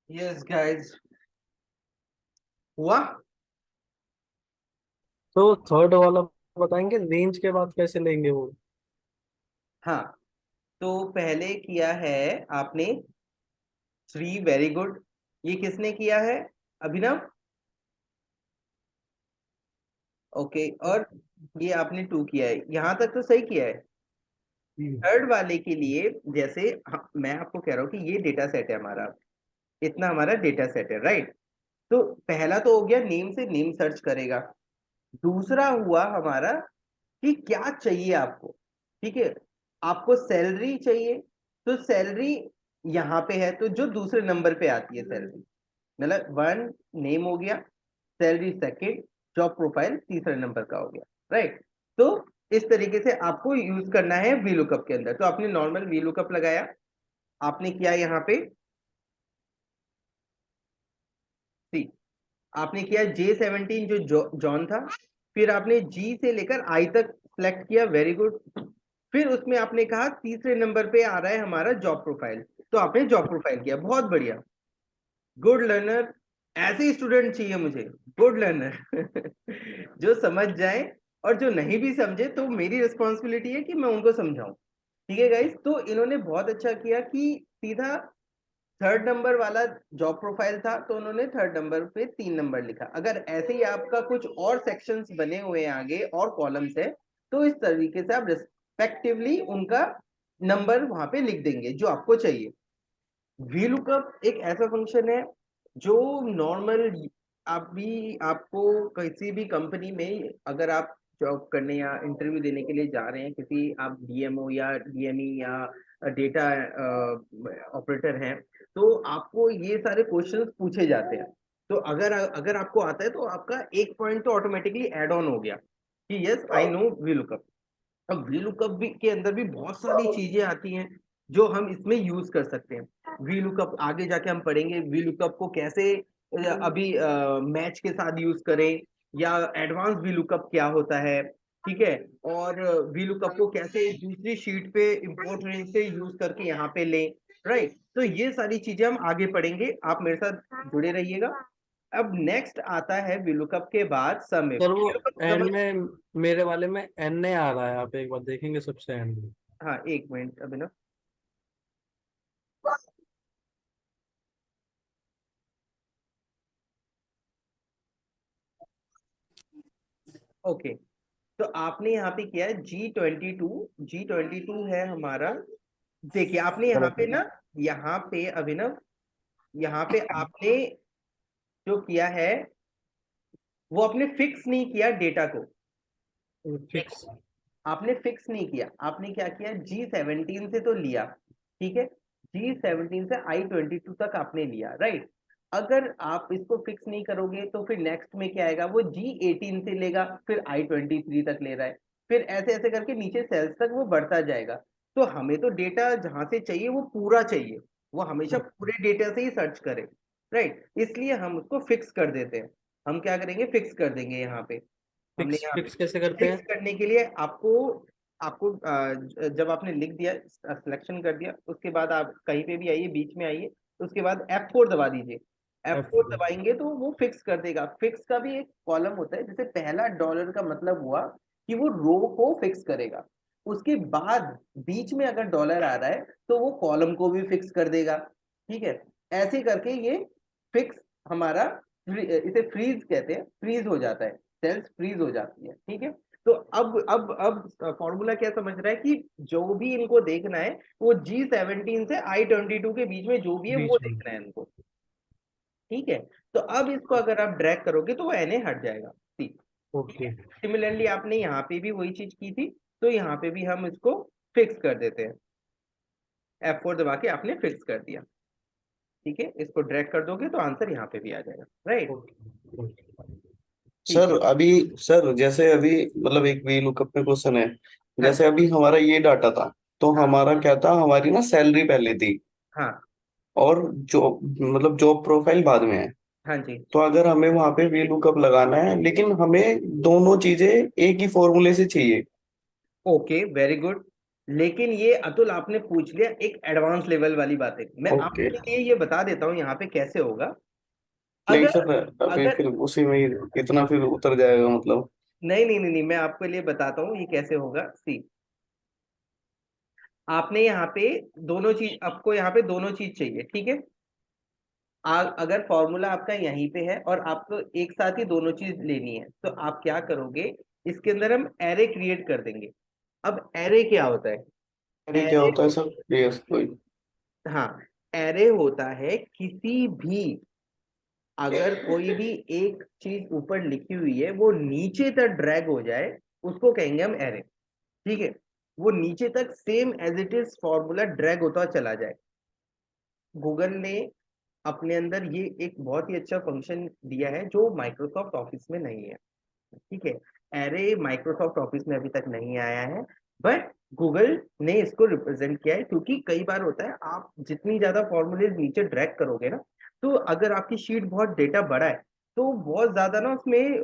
S1: यस गाइस, हुआ?
S4: तो थर्ड वाला बताएंगे, रेंज के बाद कैसे लेंगे वो?
S1: हाँ, तो पहले किया है आपने 3, वेरी गुड। ये किसने किया है? अभिनव। ओके, और ये आपने 2 किया है, यहां तक तो सही किया है। थर्ड वाले के लिए जैसे मैं आपको कह रहा हूँ कि ये डेटा सेट है हमारा, इतना हमारा डेटा सेट है, राइट। तो पहला तो हो गया, नेम से नेम सर्च करेगा। दूसरा हुआ हमारा कि क्या चाहिए आपको, ठीक है। आपको सैलरी चाहिए, तो सैलरी यहाँ पे है, तो जो दूसरे नंबर पे आती है सैलरी, मतलब 1 नेम हो गया, सैलरी सेकंड, जॉब प्रोफाइल तीसरे नंबर का हो गया, राइट। तो इस तरीके से आपको यूज करना है वीलुकअप के अंदर। तो आपने नॉर्मल वीलुकअप लगाया, आपने किया यहाँ पे सी, आपने किया J17 जो जॉन था, फिर आपने G से लेकर I तक सिलेक्ट किया, वेरी गुड। फिर उसमें आपने कहा तीसरे नंबर पे आ रहा है हमारा जॉब प्रोफाइल, तो आपने जॉब प्रोफाइल किया, बहुत बढ़िया, गुड लर्नर। ऐसे ही स्टूडेंट चाहिए मुझे, गुड लर्नर जो समझ जाए, और जो नहीं भी समझे तो मेरी रिस्पॉन्सिबिलिटी है कि मैं उनको समझाऊं। ठीक है गाइस, तो इन्होंने बहुत अच्छा किया कि सीधा थर्ड नंबर वाला जॉब प्रोफाइल था, तो उन्होंने थर्ड नंबर पे 3 नंबर लिखा। अगर ऐसे ही आपका कुछ और सेक्शंस बने हुए हैं आगे और कॉलम्स है, तो इस तरीके से आप रिस्पेक्टिवली उनका नंबर वहां पे लिख देंगे जो आपको चाहिए। वीलुकअप एक ऐसा फंक्शन है जो नॉर्मल, अभी आपको किसी भी कंपनी में अगर आप जॉब करने या इंटरव्यू देने के लिए जा रहे हैं, किसी आप डीएमओ या डीएमई या डेटा ऑपरेटर हैं, तो आपको ये सारे क्वेश्चंस पूछे जाते हैं। तो अगर अगर आपको आता है तो आपका एक पॉइंट तो ऑटोमेटिकली ऐड ऑन हो गया कि यस आई नो वीलुकअप। अब वीलुकअप भी के अंदर भी बहुत सारी चीजें आती हैं जो हम इसमें यूज कर सकते हैं। वीलुकअप आगे जाके हम पढ़ेंगे, वीलुकअप को कैसे अभी मैच के साथ यूज करें, या एडवांस वीलुकअप क्या होता है, ठीक है। और वीलुकअप को कैसे दूसरी शीट पे इंपोर्ट रेंज से यूज करके यहाँ पे लें, राइट। तो ये सारी चीजें हम आगे पढ़ेंगे, आप मेरे साथ जुड़े रहिएगा। अब नेक्स्ट आता है वीलुकअप के बाद सम इफ।
S4: सर वो एंड
S1: समझ,
S4: में मेरे वाले में एन ए आ रहा है, आप एक बार देखेंगे सबसे एंड में।
S1: हाँ एक मिनट अभिनव। ओके, तो आपने यहाँ पे किया है G22, G22 है हमारा। देखिए आपने यहाँ पे ना, यहाँ पे अभिनव, यहाँ पे आपने जो किया है वो आपने फिक्स नहीं किया डेटा को।
S4: फिक्स।
S1: आपने फिक्स नहीं किया, आपने क्या किया, G17 से तो लिया, ठीक है, G17 से I22 तक आपने लिया, राइट। अगर आप इसको फिक्स नहीं करोगे तो फिर नेक्स्ट में क्या आएगा, वो G18 से लेगा, फिर I23 तक ले रहा है, फिर ऐसे ऐसे करके नीचे सेल्स तक वो बढ़ता जाएगा। तो हमें तो डेटा जहां से चाहिए वो पूरा चाहिए, वो हमेशा पूरे डेटा से ही सर्च करे, राइट। इसलिए हम उसको फिक्स कर देते हैं। हम क्या करेंगे, फिक्स कर देंगे यहाँ पे। हमने
S4: फिक्स
S1: यहाँ
S4: फिक्स कैसे करते
S1: फिक्स
S4: हैं?
S1: करने के लिए आपको आपको जब आपने लिख दिया, सिलेक्शन कर दिया, उसके बाद आप कहीं पे भी आइए, बीच में आइए, उसके बाद F4 दबा दीजिए। F4
S4: F4।
S1: दबाएंगे तो वो फिक्स कर देगा। फिक्स का भी एक कॉलम होता है, जैसे पहला डॉलर का मतलब हुआ कि वो रो को फिक्स करेगा, उसके बाद बीच में अगर डॉलर आ रहा है तो वो कॉलम को भी फिक्स कर देगा, ठीक है। ऐसे करके ये फिक्स हमारा, इसे फ्रीज कहते हैं, फ्रीज हो जाता है, सेल्स फ्रीज हो जाती है, ठीक है। तो अब फॉर्मूला क्या समझ रहा है कि जो भी इनको देखना है वो G17 से I22 के बीच में जो भी है वो
S4: बीच में।
S1: देखना है इनको, ठीक है। तो अब इसको अगर आप ड्रैग करोगे तो वो NA हट जाएगा, ठीक
S4: ओके।
S1: है। सिमिलरली आपने यहाँ पे भी वही चीज की थी, तो यहाँ पे भी हम इसको फिक्स कर देते हैं। F4 दबा के आपने फिक्स कर दिया, ठीक है, इसको ड्रैग कर दोगे तो आंसर यहाँ पे भी आ जाएगा, राइट।
S4: ओके।
S1: ठीक
S2: सर
S1: है,
S2: अभी, सर जैसे अभी मतलब एक वी लुकअप में क्वेश्चन है,
S1: हाँ
S2: जैसे अभी हमारा ये डाटा था, तो
S1: हाँ
S2: हमारा क्या था, हमारी ना सैलरी पहले थी
S1: हाँ
S2: और जॉब मतलब जॉब प्रोफाइल बाद में है।
S1: हाँ जी।
S2: तो अगर हमें वहां पे वी लुकअप लगाना है, लेकिन हमें दोनों चीजें एक ही फॉर्मूले से चाहिए।
S1: Okay, very good. लेकिन ये अतुल आपने पूछ लिया एक एडवांस लेवल वाली बातें, मैं
S2: ओके।
S1: आपके लिए ये बता देता हूँ यहाँ पे कैसे होगा।
S2: नहीं
S1: अगर
S2: सर, अभी
S1: अगर
S2: फिर उसी में ही इतना फिर उतर जाएगा मतलब।
S1: नहीं नहीं नहीं नहीं, मैं आपके लिए बताता हूँ ये कैसे होगा, सी। आपने यहाँ पे दोनों चीज, आपको यहाँ पे दोनों चीज चाहिए, ठीक है। अगर फॉर्मूला आपका यहीं पे है और आपको एक साथ ही दोनों चीज लेनी है, तो आप क्या करोगे, इसके अंदर हम एरे क्रिएट कर देंगे। अब एरे क्या होता है?
S2: अरे क्या
S1: एरे,
S2: होता है सर? यस कोई।
S1: हाँ, एरे होता है किसी भी, अगर कोई भी एक चीज ऊपर लिखी हुई है वो नीचे तक ड्रैग हो जाए, उसको कहेंगे हम एरे, ठीक है। वो नीचे तक same as it is formula drag होता चला जाए। गूगल ने अपने अंदर ये एक बहुत ही अच्छा फंक्शन दिया है जो माइक्रोसॉफ्ट ऑफिस में नहीं है, ठीक है। एरे माइक्रोसॉफ्ट ऑफिस में अभी तक नहीं आया है, बट गूगल ने इसको रिप्रेजेंट किया है, क्योंकि कई बार होता है आप जितनी ज्यादा फॉर्मूलेज नीचे ड्रैग करोगे ना, तो अगर आपकी शीट बहुत डेटा बड़ा है तो बहुत ज्यादा ना उसमें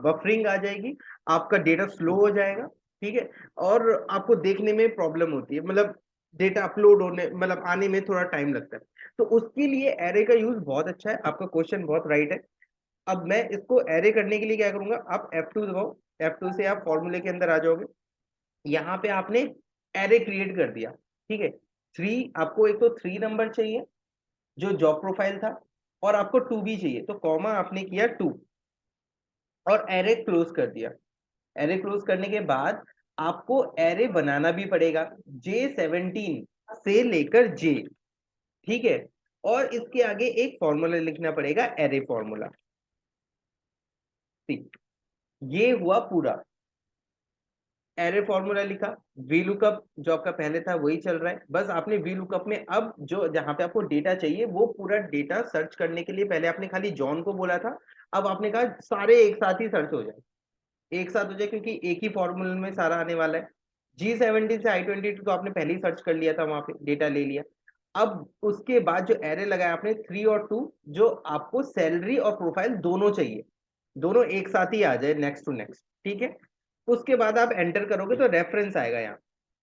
S1: बफरिंग आ जाएगी, आपका डेटा स्लो हो जाएगा, ठीक है। और आपको देखने में प्रॉब्लम होती है, मतलब डेटा अपलोड होने, मतलब आने में थोड़ा टाइम लगता है। तो उसके लिए एरे का यूज बहुत अच्छा है, आपका क्वेश्चन बहुत राइट है। अब मैं इसको एरे करने के लिए क्या करूंगा, आप F2 दबाओ, F2 से आप फॉर्मूले के अंदर आ जाओगे। यहाँ पे आपने एरे क्रिएट कर दिया, ठीक है। थ्री, आपको एक तो 3 नंबर चाहिए जो जॉब प्रोफाइल था, और आपको 2 भी चाहिए, तो कॉमा आपने किया 2 और एरे क्लोज कर दिया। एरे क्लोज करने के बाद आपको एरे बनाना भी पड़ेगा, J17 से लेकर J, ठीक है। और इसके आगे एक फॉर्मूला लिखना पड़ेगा, एरे फॉर्मूला। ये हुआ पूरा, एरे फॉर्मूला लिखा, वी लुकअप जो आपका पहले था वही चल रहा है, बस आपने वी लुकअप में अब जो जहां पे आपको डेटा चाहिए वो पूरा डेटा सर्च करने के लिए, पहले आपने खाली जॉन को बोला था, अब आपने कहा सारे एक साथ ही सर्च हो जाए, एक साथ हो जाए, क्योंकि एक ही फॉर्मूले में सारा आने वाला है। G17 से I22 तो आपने पहले ही सर्च कर लिया था, वहां पे डेटा ले लिया। अब उसके बाद जो एरे लगाया आपने 3 और 2, जो आपको सैलरी और प्रोफाइल दोनों चाहिए, दोनों एक साथ ही आ जाए नेक्स्ट टू नेक्स्ट, ठीक है। उसके बाद आप एंटर करोगे तो रेफरेंस आएगा यहाँ।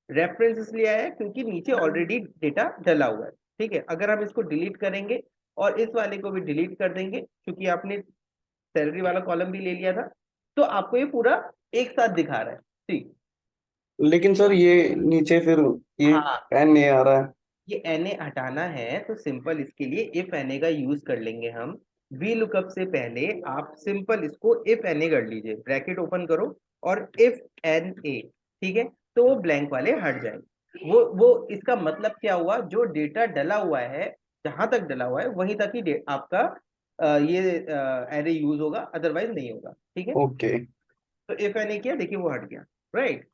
S1: रेफरेंस इसलिए आया है क्योंकि नीचे ऑलरेडी डेटा डला हुआ है, ठीक है। अगर हम इसको डिलीट करेंगे और इस वाले को भी डिलीट कर देंगे, क्योंकि आपने सैलरी वाला कॉलम भी ले लिया था, तो आपको ये पूरा एक साथ दिखा रहा है, ठीक।
S2: लेकिन सर ये नीचे फिर ये
S1: हाँ,
S2: एन ए आ रहा है।
S1: ये Na हटाना है तो सिंपल इसके लिए इफ Na का यूज कर लेंगे हम। वी लुकअप से पहले आप सिंपल इसको इफ Na कर लीजिए, ब्रैकेट ओपन करो और इफ Na, ठीक है। तो वो ब्लैंक वाले हट जाएंगे। वो इसका मतलब क्या हुआ, जो डेटा डला हुआ है, जहां तक डला हुआ है वहीं तक ही आपका ये एरे यूज होगा, अदरवाइज नहीं होगा, ठीक है।
S2: ओके।
S1: तो इफ Na किया, देखिए वो हट गया, राइट।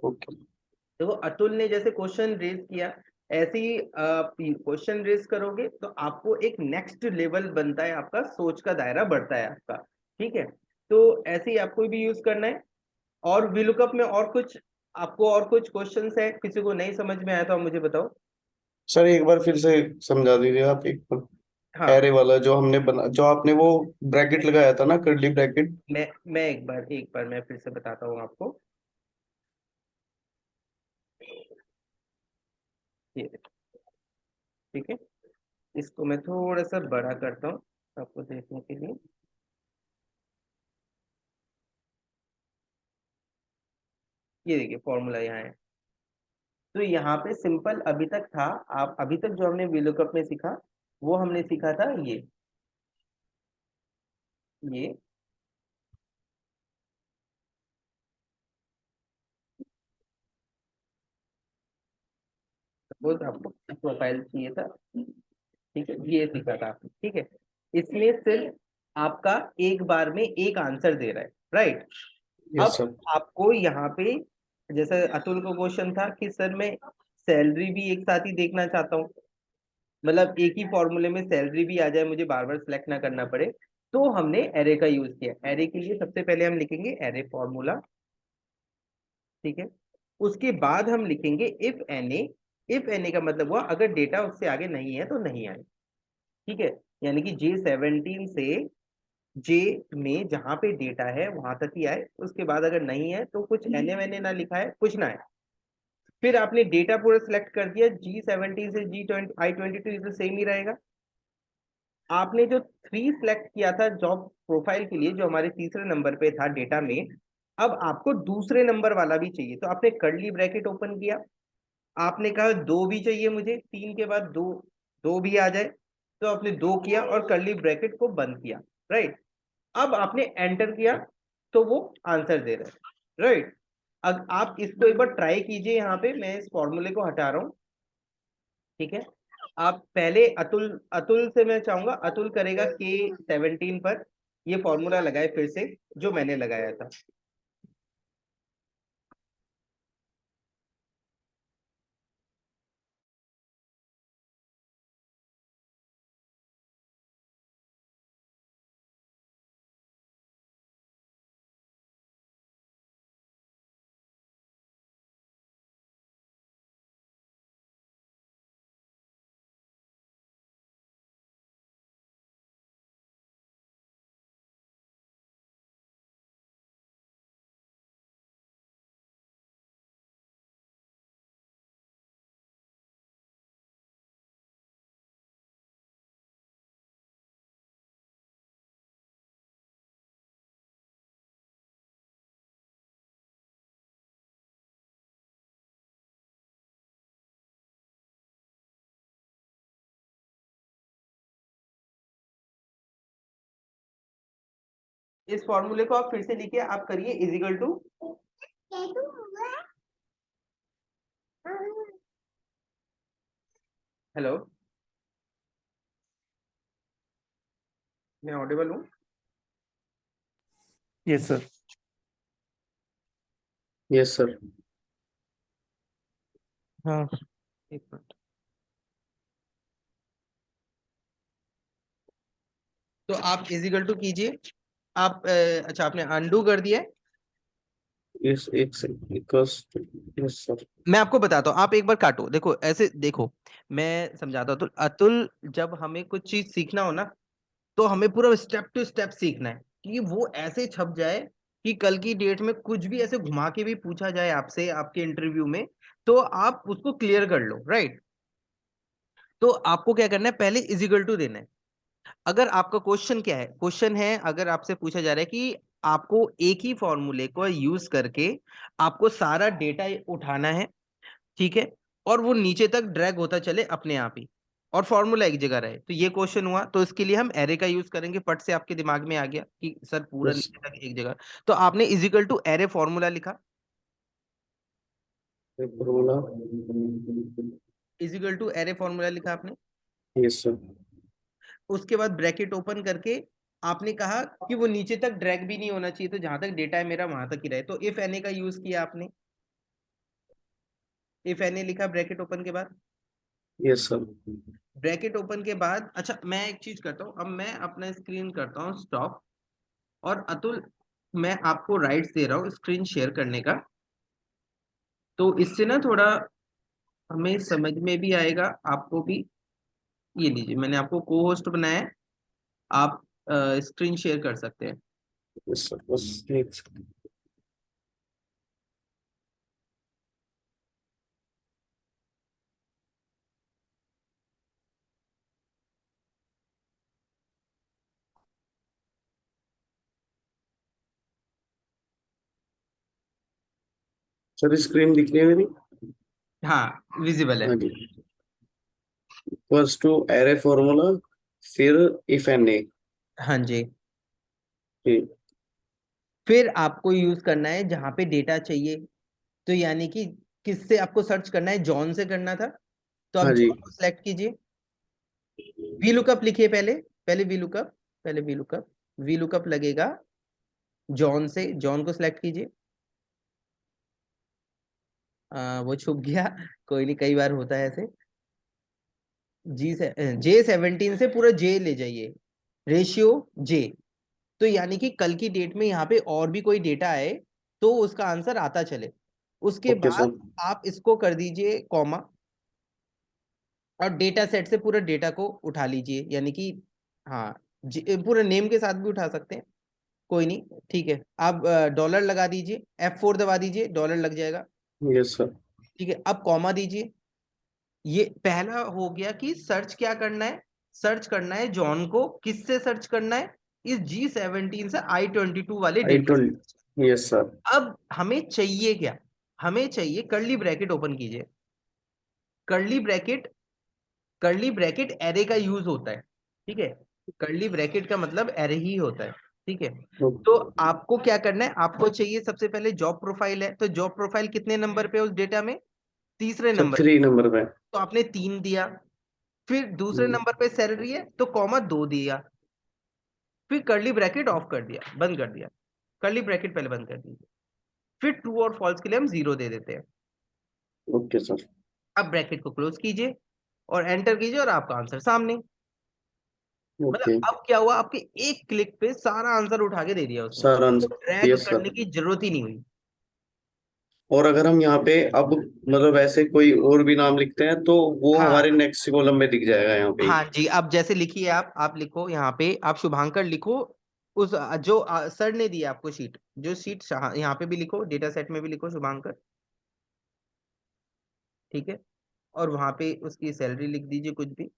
S2: ओके।
S1: देखो अतुल ने जैसे क्वेश्चन रेज किया, ऐसे ही क्वेश्चन रेज करोगे तो आपको एक नेक्स्ट लेवल बनता है, आपका सोच का दायरा बढ़ता है आपका, ठीक है। तो ऐसे ही आपको भी यूज करना है। और VLOOKUP में और कुछ, आपको और कुछ क्वेश्चंस है, किसी को नहीं समझ में आया तो आप मुझे बताओ।
S2: सर एक बार फिर से समझा दीजिए आप एक बार।
S1: हाँ,
S2: एरे वाला जो हमने बना, जो आपने वो ब्रैकेट लगाया था ना, कर्ली ब्रैकेट।
S1: मैं एक बार मैं फिर से बताता हूँ आपको। ये ठीक है, इसको मैं थोड़ा सा बड़ा करता हूँ आपको देखने के लिए। ये देखिए फॉर्मूला यहाँ है। तो यहाँ पे सिंपल अभी तक था, आप अभी तक जो हमने VLOOKUP में सीखा वो हमने सीखा था ये सपोज आपको प्रोफाइल चाहिए था, ठीक है, ये सीखा था आपने, ठीक है। इसमें सिर्फ आपका एक बार में एक आंसर दे रहा है, राइट।
S2: यस
S1: अब
S2: सर।
S1: आपको यहाँ पे, जैसे अतुल को क्वेश्चन था कि सर मैं सैलरी भी एक साथ ही देखना चाहता हूँ, मतलब एक ही फॉर्मूले में सैलरी भी आ जाए, मुझे बार बार सिलेक्ट ना करना पड़े, तो हमने एरे का यूज किया। एरे के लिए सबसे पहले हम लिखेंगे एरे फॉर्मूला, ठीक है। उसके बाद हम लिखेंगे इफ Na। इफ Na का मतलब हुआ अगर डेटा उससे आगे नहीं है तो नहीं आए, ठीक है। यानी कि J17 से J में जहां पे डेटा है वहां तक ही आए, उसके बाद अगर नहीं है तो कुछ Na ना लिखा है, कुछ ना है। फिर आपने डेटा पूरा सिलेक्ट कर दिया, G17 से I22 इसे सेम ही रहेगा। आपने जो 3 सिलेक्ट किया था जॉब प्रोफाइल के लिए, जो हमारे तीसरे नंबर पे था डेटा में, अब आपको दूसरे नंबर वाला भी चाहिए, तो आपने कर्ली ब्रैकेट ओपन किया, आपने कहा 2 भी चाहिए मुझे, 3 के बाद 2, 2 भी आ जाए, तो आपने 2 किया और कर्ली ब्रैकेट को बंद किया, राइट। अब आपने एंटर किया तो वो आंसर दे रहा है, राइट। अब आप इसको एक बार ट्राई कीजिए, यहाँ पे मैं इस फॉर्मूले को हटा रहा हूँ, ठीक है। आप पहले अतुल अतुल से मैं चाहूंगा, अतुल करेगा K17 पर ये फॉर्मूला लगाए फिर से जो मैंने लगाया था। इस फॉर्मूले को आप फिर से लिखिए, आप करिए इजिकल टू, हेलो, मैं ऑडिबल हूँ?
S2: Yes sir.
S3: Yes sir.
S1: हाँ, एक मिनट। तो आप इजिकल टू कीजिए, आप अच्छा आपने अनडू कर दिया है।
S3: यस, एक सेकंड, बिकॉज यस सर।
S1: मैं आपको बताता हूँ, आप एक बार काटो, देखो ऐसे देखो, मैं समझाता हूँ। अतुल, अतुल जब हमें कुछ चीज सीखना हो ना, तो हमें पूरा स्टेप टू स्टेप सीखना है कि वो ऐसे छप जाए कि कल की डेट में कुछ भी ऐसे घुमा के भी पूछा जाए आपसे आपके इंटरव्यू में, तो आप उसको क्लियर कर लो, राइट। तो आपको क्या करना है, पहले इजिकल टू देना है। अगर आपका क्वेश्चन क्या है, क्वेश्चन है अगर आपसे पूछा जा रहा है कि आपको एक ही फॉर्मूले को यूज करके आपको सारा डेटा उठाना है, ठीक है, और वो नीचे तक ड्रैग होता चले अपने आप ही, और फॉर्मूला एक जगह रहे, तो ये क्वेश्चन हुआ। तो इसके लिए हम एरे का यूज करेंगे। पट से आपके दिमाग में आ गया कि सर पूरा
S3: यस,
S1: नीचे तक एक जगह, तो आपने इजिकल टू एरे फॉर्मूला लिखा,
S3: formula.
S1: Is equal to array formula लिखा आपने।
S3: Yes sir.
S1: उसके बाद ब्रैकेट ओपन करके आपने कहा कि वो नीचे तक ड्रैग भी नहीं होना चाहिए, तो जहां तक डेटा है मेरा वहां तक ही रहे, तो इफ एन ए का यूज किया आपने, इफ एन ए लिखा ब्रैकेट ओपन के बाद।
S3: Yes sir.
S1: ब्रैकेट ओपन के बाद अच्छा मैं एक चीज करता हूँ, अब मैं अपना स्क्रीन करता हूँ स्टॉप, और अतुल मैं आपको राइट्स दे रहा हूँ स्क्रीन शेयर करने का, तो इससे ना थोड़ा हमें समझ में भी आएगा, आपको भी। ये लीजिए, मैंने आपको को होस्ट बनाया है, आप स्क्रीन शेयर कर सकते हैं।
S3: यस सर, बस एक सेकंड। सर स्क्रीन दिख रही है मेरी?
S1: हाँ, विजिबल है।
S3: हाँ जी। फर्स्ट टू एरे फॉर्मूला, फिर इफ एंड ए।
S1: हाँ जी, फिर आपको यूज करना है जहां पे डेटा चाहिए, तो यानी कि किससे आपको सर्च करना है, जॉन से करना था, तो आप
S3: हाँ जी।
S1: जॉन को सिलेक्ट कीजिए। वी लुकअप लिखिए पहले, पहले वी लुकअप, पहले वी लुकअप, वी लुकअप लगेगा जॉन से, जॉन को सिलेक्ट कीजिए। वो छुप गया, कोई नहीं, कई बार होता है ऐसे। J17 से पूरा जे ले जाइए, रेशियो जे, तो यानी कि कल की डेट में यहाँ पे और भी कोई डेटा आए तो उसका आंसर आता चले। उसके
S3: ओके
S1: बाद
S3: सर।
S1: आप इसको कर दीजिए कॉमा, और डेटा सेट से पूरा डेटा को उठा लीजिए, यानी कि हाँ, पूरा नेम के साथ भी उठा सकते हैं, कोई नहीं, ठीक है। आप डॉलर लगा दीजिए, F4 दबा दीजिए, डॉलर लग जाएगा,
S3: यस सर।
S1: ठीक है। अब कॉमा दीजिए। ये पहला हो गया कि सर्च क्या करना है, सर्च करना है जॉन को, किससे सर्च करना है, इस G17 से I22 वाले
S3: आई
S1: डेटा।
S3: डोंट। Yes sir.
S1: अब हमें चाहिए क्या, हमें चाहिए कर्ली ब्रैकेट ओपन कीजिए, कर्ली ब्रैकेट एरे का यूज होता है, ठीक है। कर्ली ब्रैकेट का मतलब एरे ही होता है, ठीक है। तो आपको क्या करना है, आपको चाहिए सबसे पहले जॉब प्रोफाइल है, तो जॉब प्रोफाइल कितने नंबर पे है उस डेटा में, तीसरे
S2: सर
S1: नंबर
S2: 3 नंबर पे।
S1: तो आपने 3 दिया। फिर दूसरे नंबर पे सैलरी है तो कॉमा 2 दिया, फिर कर्ली ब्रैकेट ऑफ कर दिया, बंद कर दिया, कर्ली ब्रैकेट पहले बंद कर दीजिए। फिर ट्रू और फॉल्स के लिए हम 0 दे देते हैं।
S2: Okay sir.
S1: अब ब्रैकेट को क्लोज कीजिए और एंटर कीजिए और आपका आंसर सामने।
S2: ओके
S1: मतलब अब क्या हुआ, आपके एक क्लिक पे सारा आंसर उठा के दे दिया उसने,
S2: सर आंसर।
S1: ड्रैग
S2: यस
S1: करने
S2: सर।
S1: की जरूरत ही नहीं हुई।
S2: और अगर हम यहाँ पे अब मतलब ऐसे कोई और भी नाम लिखते हैं तो वो
S1: हाँ
S2: हमारे नेक्स्ट कॉलम में दिख जाएगा यहाँ पे ही।
S1: हाँ जी, अब जैसे लिखिए आप लिखो यहाँ पे, आप शुभांकर लिखो, उस जो सर ने दिया आपको शीट, जो शीट यहाँ पे भी लिखो, डेटा सेट में भी लिखो शुभांकर, ठीक है। और वहां पे उसकी सैलरी लिख दीजिए, कुछ भी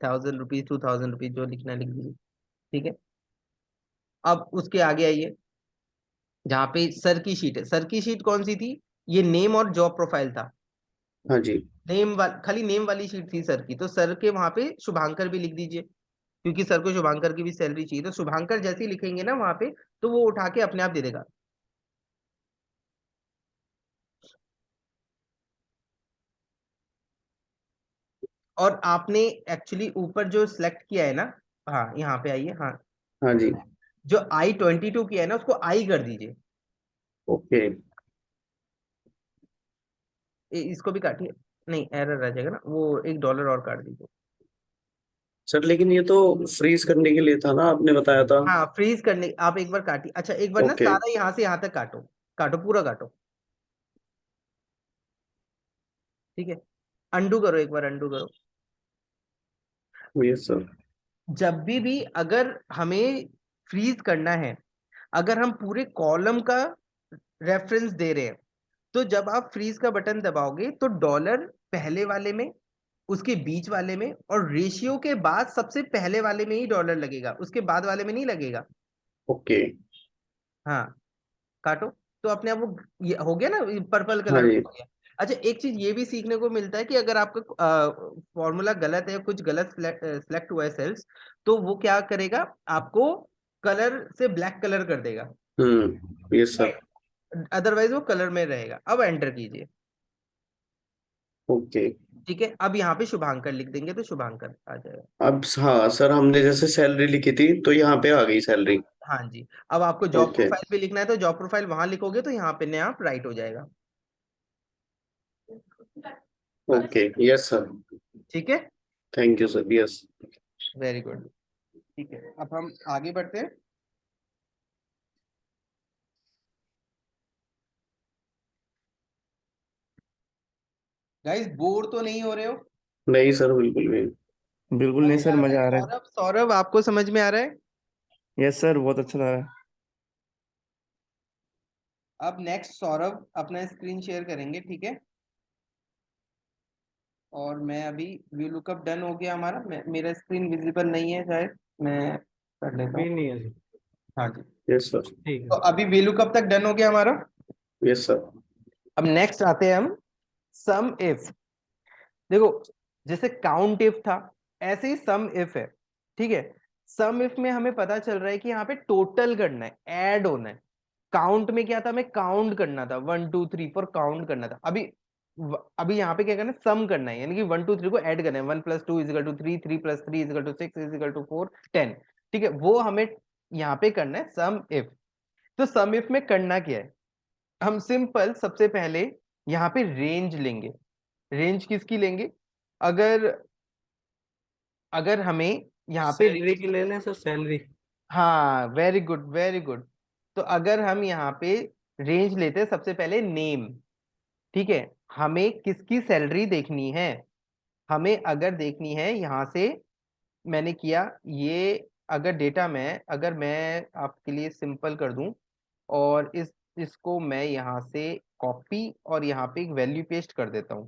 S1: 1000 रुपीज 2000 रुपीज जो लिखना लिख दीजिए, ठीक है। अब उसके आगे आइए, जहाँ पे सर की शीट है, सर की शीट कौन सी थी, ये नेम और जॉब प्रोफाइल था।
S2: हाँ जी।
S1: खाली नेम वाली शीट थी सर की, तो सर के वहां पे शुभांकर भी लिख दीजिए, क्योंकि सर को शुभांकर की भी सैलरी चाहिए, तो शुभांकर जैसे ही लिखेंगे ना वहां पे, तो वो उठा के अपने आप दे देगा। और आपने एक्चुअली ऊपर जो सिलेक्ट किया है ना, हाँ यहाँ पे आइए, हाँ,
S2: हाँ जी।
S1: जो I-22 किया है ना उसको आई कर दीजिए,
S2: ओके
S1: इसको भी काटिए, नहीं एरर आ जाएगा ना, वो $1 और काट दीजिए।
S2: सर, लेकिन ये तो फ्रीज करने के लिए था ना, आपने बताया था।
S1: हाँ फ्रीज करने, आप एक बार काटिए, अच्छा एक बार ना
S2: ओके।
S1: सारा यहाँ से यहाँ तक काटो, काटो पूरा काटो, ठीक है। अंडू करो, एक बार अंडू करो।
S2: Yes sir.
S1: जब भी अगर हमें फ्रीज करना है, अगर हम पूरे कॉलम का रेफरेंस दे रहे हैं, तो जब आप फ्रीज का बटन दबाओगे तो डॉलर पहले वाले में, उसके बीच वाले में और रेशियो के बाद सबसे पहले वाले में ही डॉलर लगेगा, उसके बाद वाले में नहीं लगेगा।
S2: ओके।
S1: हाँ काटो, तो अपने आप वो ये हो गया ना, पर्पल
S2: हाँ
S1: कलर
S2: जी।
S1: में हो गया। अच्छा एक चीज ये भी सीखने को मिलता है कि अगर आपका फॉर्मूला गलत है, कुछ गलत सिलेक्ट हुआ है सेल्स, तो वो क्या करेगा, आपको कलर से ब्लैक कलर कर देगा,
S2: यस सर।
S1: अदरवाइज वो कलर में रहेगा। अब एंटर कीजिए,
S2: ओके।
S1: ठीक है। अब यहाँ पे शुभांकर लिख देंगे तो शुभांकर आ जाएगा।
S2: अब हाँ सर, हमने जैसे सैलरी लिखी थी तो यहाँ पे आ गई सैलरी।
S1: हाँ जी, अब आपको जॉब
S2: ओके।
S1: प्रोफाइल भी लिखना है तो जॉब प्रोफाइल वहां लिखोगे तो यहाँ पे ने आप राइट हो जाएगा,
S2: ओके। Yes sir.
S1: ठीक है।
S2: Thank you sir. Yes.
S1: Very good, ठीक है। अब हम आगे बढ़ते हैं। गाइस बोर तो नहीं हो रहे हो?
S2: नहीं सर, बिल्कुल भी। बिल्कुल नहीं
S1: मजा
S2: सर,
S1: आ रहा है?
S2: मजा आ रहा है।
S1: सौरभ सौरभ आपको समझ में आ रहा है?
S2: यस सर, बहुत अच्छा लग रहा है।
S1: अब नेक्स्ट सौरभ अपना स्क्रीन शेयर करेंगे, ठीक है। और मैं अभी व्यू लुकअप डन हो गया हमारा, मेरा स्क्रीन विजिबल नहीं है शायद, मैं कर लेता
S4: भी
S1: हूँ।
S4: नहीं है जी।
S1: हाँ जी,
S2: यस सर।
S4: ठीक
S1: तो
S4: है।
S1: अभी व्यू लुकअप तक डन हो गया हमारा।
S2: Yes sir.
S1: अब नेक्स्ट आते हैं हम सम इफ। देखो जैसे काउंट इफ था, ऐसे ही सम इफ है, ठीक है। सम इफ में हमें पता चल रहा है कि यहाँ पे टोटल करना है, ऐड होना है। काउंट में क्या था, हमें काउंट करना था, 1 2 3 4 काउंट करना था। अभी यहाँ पे क्या करना है, सम करना है, यानी कि 1 2 3 को ऐड करना है, 1 + 2 = 3, 3 + 3 = 6 = 4 10, ठीक है। वो हमें यहाँ पे करना है सम इफ। तो सम इफ में करना क्या है, हम सिंपल सबसे पहले यहाँ पे रेंज लेंगे। रेंज किसकी लेंगे, अगर अगर हमें यहाँ पे,
S4: सैलरी की ले लें सर, सैलरी।
S1: हाँ वेरी गुड वेरी गुड। तो अगर हम यहाँ पे रेंज लेते हैं सबसे पहले नेम, ठीक है। हमें किसकी सैलरी देखनी है, हमें अगर देखनी है यहाँ से, मैंने किया ये, अगर डेटा में, अगर मैं आपके लिए सिंपल कर दूं और इसको मैं यहाँ से कॉपी और यहाँ पे एक वैल्यू पेस्ट कर देता हूँ,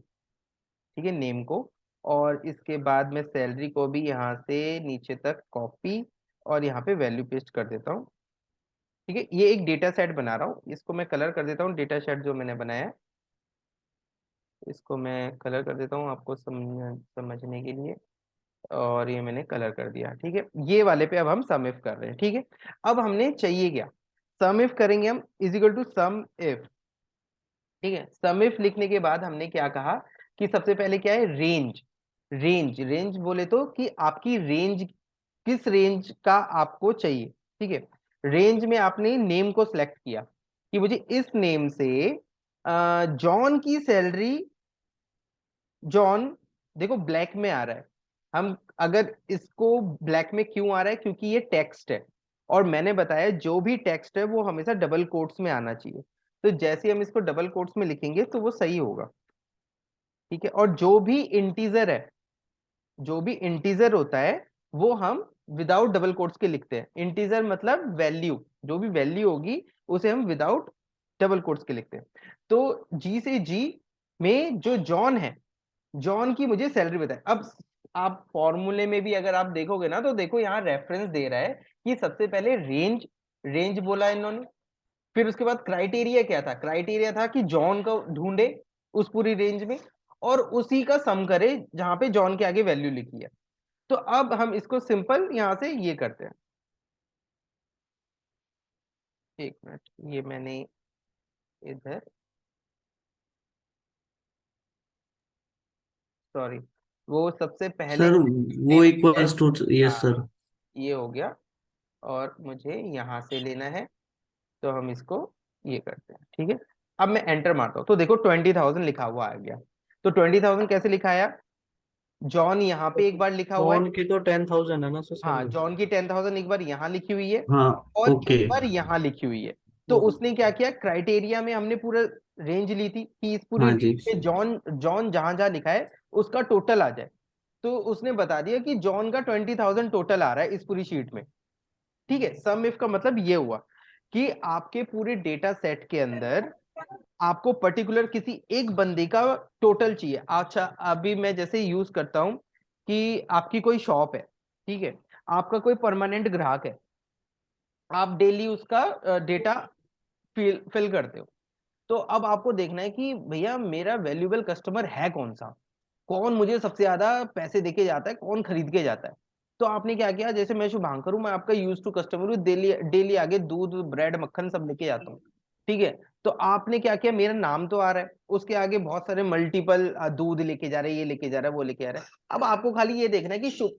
S1: ठीक है, नेम को। और इसके बाद मैं सैलरी को भी यहाँ से नीचे तक कॉपी और यहाँ पे वैल्यू पेस्ट कर देता हूँ, ठीक है। ये एक डेटा सेट बना रहा हूँ, इसको मैं कलर कर देता हूँ, डेटा सेट जो मैंने बनाया है। इसको मैं कलर कर देता हूँ आपको समझने के लिए, और ये मैंने कलर कर दिया। ठीक है, ये वाले पे अब हम सम इफ कर रहे हैं। ठीक है, अब हमने चाहिए क्या, सम इफ करेंगे हम is equal to sum if. ठीक है, सम इफ लिखने के बाद हमने क्या कहा कि सबसे पहले क्या है, रेंज। रेंज बोले तो कि आपकी रेंज किस रेंज का आपको चाहिए। ठीक है, रेंज में आपने नेम को सिलेक्ट किया कि मुझे इस नेम से जॉन की सैलरी, जॉन देखो ब्लैक में आ रहा है, हम अगर इसको ब्लैक में क्यों आ रहा है, क्योंकि ये टेक्स्ट है, और मैंने बताया जो भी टेक्स्ट है वो हमेशा डबल कोट्स में आना चाहिए। तो जैसे ही हम इसको डबल कोट्स में लिखेंगे तो वो सही होगा। ठीक है, और जो भी इंटीजर है, जो भी इंटीजर होता है वो हम विदाउट डबल कोट्स के लिखते हैं। इंटीजर मतलब वैल्यू, जो भी वैल्यू होगी उसे हम विदाउट डबल कोट्स के लिखते हैं। तो जी से जी में जो जॉन है, जॉन की मुझे सैलरी बताए। अब आप फॉर्मूले में भी अगर आप देखोगे ना, तो देखो यहाँ रेफरेंस दे रहा है कि सबसे पहले रेंज बोला इन्होंने, फिर उसके बाद क्राइटेरिया क्या था, क्राइटेरिया था कि जॉन को ढूंढे उस पूरी रेंज में, और उसी का सम करे जहां पे जॉन के आगे वैल्यू लिखी है। तो अब हम इसको सिंपल यहां से ये करते हैं। एक मिनट, ये मैंने इधर, सॉरी, वो सबसे पहले
S3: सर
S1: हमने
S3: वो
S1: है,
S3: इक्वल्स टू, यस
S1: हाँ
S3: सर।
S1: ये हो गया, और मुझे यहां से लेना है, तो हम इसको ये करते हैं। ठीक है, अब मैं एंटर मारता हूँ तो देखो 20,000 लिखा हुआ आ गया। तो 20,000 कैसे लिखाया, जॉन यहाँ पे एक बार लिखा हुआ है,
S4: जॉन की तो 10,000 है ना सर
S1: हाँ
S4: सैलरी।
S1: जॉन की 10,000 एक बार यहाँ लिखी हुई है,
S3: हाँ
S1: और
S3: ओके।
S1: एक बार यहाँ लिखी हुई है। तो उसने क्या किया, क्राइटेरिया में हमने पूरा रेंज ली थी कि इस पूरी
S3: हाँ
S1: रेंज
S3: जी।
S1: पे जॉन जॉन जहां जहां लिखा है उसका टोटल आ जाए। तो उसने बता दिया कि जॉन का 20,000 टोटल आ रहा है इस पूरी शीट में। ठीक है, सम इफ का मतलब ये हुआ कि आपके पूरे डेटा सेट के अंदर आपको पर्टिकुलर किसी एक बंदे का टोटल चाहिए। अच्छा, अभी मैं जैसे यूज करता हूं कि आपकी कोई शॉप है, ठीक है, आपका कोई परमानेंट ग्राहक है, आप डेली उसका डेटा फिल करते हो। तो अब आपको देखना है कि भैया मेरा वैल्यूएबल कस्टमर है कौन सा, कौन मुझे सबसे ज्यादा पैसे देके जाता है, कौन खरीद के जाता है। तो आपने क्या किया, जैसे मैं शुभांकर हूं, मैं आपका यूज टू कस्टमर हूँ, डेली डेली आगे दूध ब्रेड मक्खन सब लेके जाता हूँ। ठीक है, तो आपने क्या किया, मेरा नाम तो आ रहा है, उसके आगे बहुत सारे मल्टीपल दूध लेके जा रहे हैं, ये लेके जा रहा है, वो लेके जा रहा है। अब आपको खाली ये देखना है कि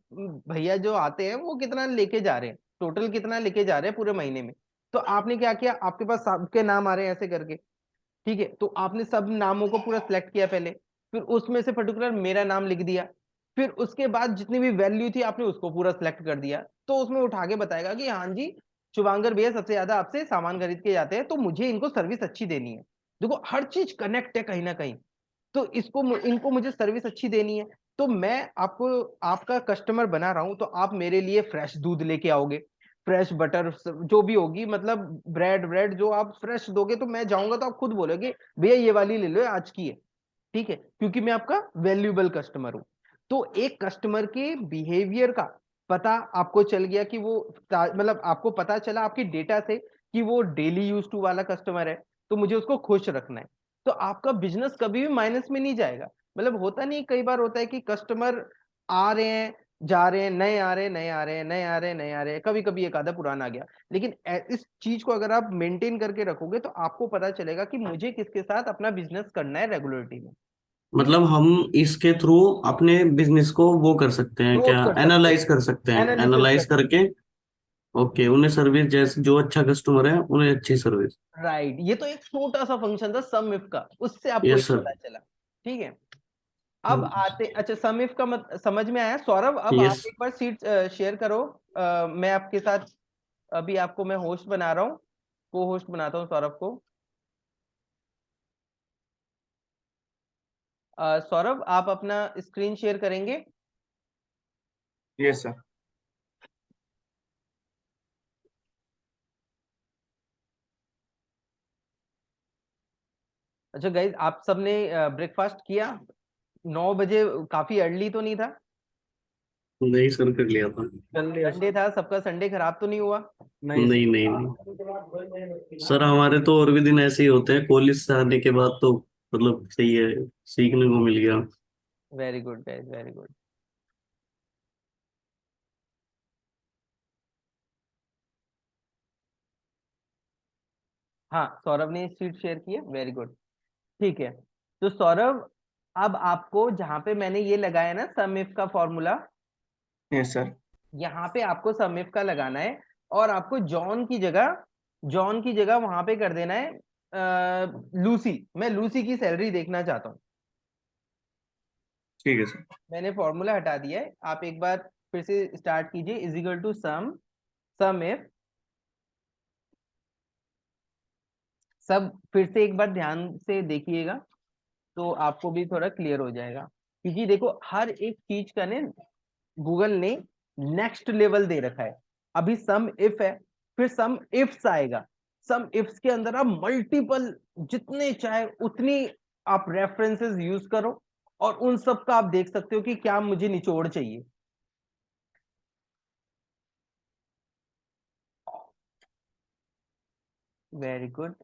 S1: भैया जो आते हैं वो कितना लेके जा रहे हैं, टोटल कितना लेके जा रहे हैं पूरे महीने में। तो आपने क्या किया, आपके पास सबके नाम आ रहे हैं ऐसे करके। ठीक है, तो आपने सब नामों को पूरा सिलेक्ट किया पहले, फिर उसमें से पर्टिकुलर मेरा नाम लिख दिया, फिर उसके बाद जितनी भी वैल्यू थी आपने उसको पूरा सिलेक्ट कर दिया। तो उसमें उठा के बताएगा कि हाँ जी, शुभांकर भैया सबसे ज्यादा आपसे सामान खरीद के जाते हैं, तो मुझे इनको सर्विस अच्छी देनी है। देखो हर चीज कनेक्ट है कहीं ना कहीं, तो इसको इनको मुझे सर्विस अच्छी देनी है। तो मैं आपको आपका कस्टमर बना रहा हूं, तो आप मेरे लिए फ्रेश दूध लेके आओगे, फ्रेश बटर जो भी होगी, मतलब ब्रेड ब्रेड जो आप फ्रेश दोगे, तो मैं जाऊंगा तो आप खुद बोलोगे भैया ये वाली ले लो, आज की है। ठीक है, क्योंकि मैं आपका वैल्यूएबल कस्टमर हूं। तो एक कस्टमर के बिहेवियर का पता आपको चल गया कि वो मतलब आपको पता चला आपकी डेटा से कि वो डेली यूज टू वाला कस्टमर है, तो मुझे उसको खुश रखना है। तो आपका बिजनेस कभी भी माइनस में नहीं जाएगा। मतलब होता नहीं, कई बार होता है कि कस्टमर आ रहे हैं, जा रहे हैं, नए आ रहे हैं, नए आ रहे हैं, नए आ रहे हैं, नए आ रहे हैं, कभी कभी एक आधा पुराना आ गया। लेकिन इस चीज को अगर आप मेंटेन करके रखोगे तो आपको पता चलेगा कि मुझे किसके साथ अपना बिजनेस करना है रेगुलरिटी में।
S3: मतलब हम इसके थ्रू अपने बिजनेस को वो कर सकते हैं,
S1: ग्रोथ
S3: क्या
S1: कर सकते
S3: एनालाइज
S1: हो,
S3: कर सकते हैं,
S1: एनालिसिस कर
S3: एनालाइज
S1: सकते
S3: करके। ओके, उन्हें सर्विस जैसे जो अच्छा कस्टमर है उन्हें अच्छी सर्विस।
S1: हो। राइट, ये तो एक छोटा सा फंक्शन था सम इफ का, उससे आपको ये
S3: यस सर।
S1: पता चला। ठीक है, अब आते, अच्छा सम इफ का समझ में आया। सौरभ अब
S3: यस।
S1: आप एक बार सीट शेयर करो, मैं आपके साथ, अभी आपको मैं होस्ट बना रहा हूँ, को होस्ट बनाता हूँ सौरभ को। सौरभ आप अपना स्क्रीन शेयर करेंगे।
S2: Yes sir.
S1: अच्छा गाइज, आप सबने ब्रेकफास्ट किया? 9 बजे, काफी अर्ली तो नहीं था?
S3: नहीं सर, कर लिया था।
S4: कर लिया
S1: संडे
S4: सर।
S1: था, सबका संडे खराब तो नहीं हुआ?
S4: नहीं
S3: नहीं
S4: सर।
S3: नहीं नहीं सर, हमारे तो और भी दिन ऐसे ही होते हैं कॉलेज से आने के बाद तो मतलब सही है, सीखने को मिल गया।
S1: Very good guys, very good. हाँ, सौरभ ने शीट शेयर की है, वेरी गुड। ठीक है, तो सौरभ अब आपको जहां पे मैंने ये लगाया ना सम इफ का फॉर्मूला,
S2: यस सर।
S1: यहाँ पे आपको सम इफ का लगाना है, और आपको जॉन की जगह वहां पे कर देना है लूसी। मैं लूसी की सैलरी देखना चाहता हूँ।
S2: ठीक है सर।
S1: मैंने फॉर्मूला हटा दिया है, आप एक बार फिर से स्टार्ट कीजिए। Is equal to sum sum if, सब फिर से एक बार ध्यान से देखिएगा तो आपको भी थोड़ा क्लियर हो जाएगा। क्योंकि देखो हर एक चीज का ने गूगल ने नेक्स्ट लेवल दे रखा है। अभी सम इफ है, फिर सम इफ्स आएगा। सम इफ्स के अंदर आप मल्टीपल जितने चाहे उतनी आप रेफरेंसेस यूज करो, और उन सब का आप देख सकते हो कि क्या मुझे निचोड़ चाहिए। Very good.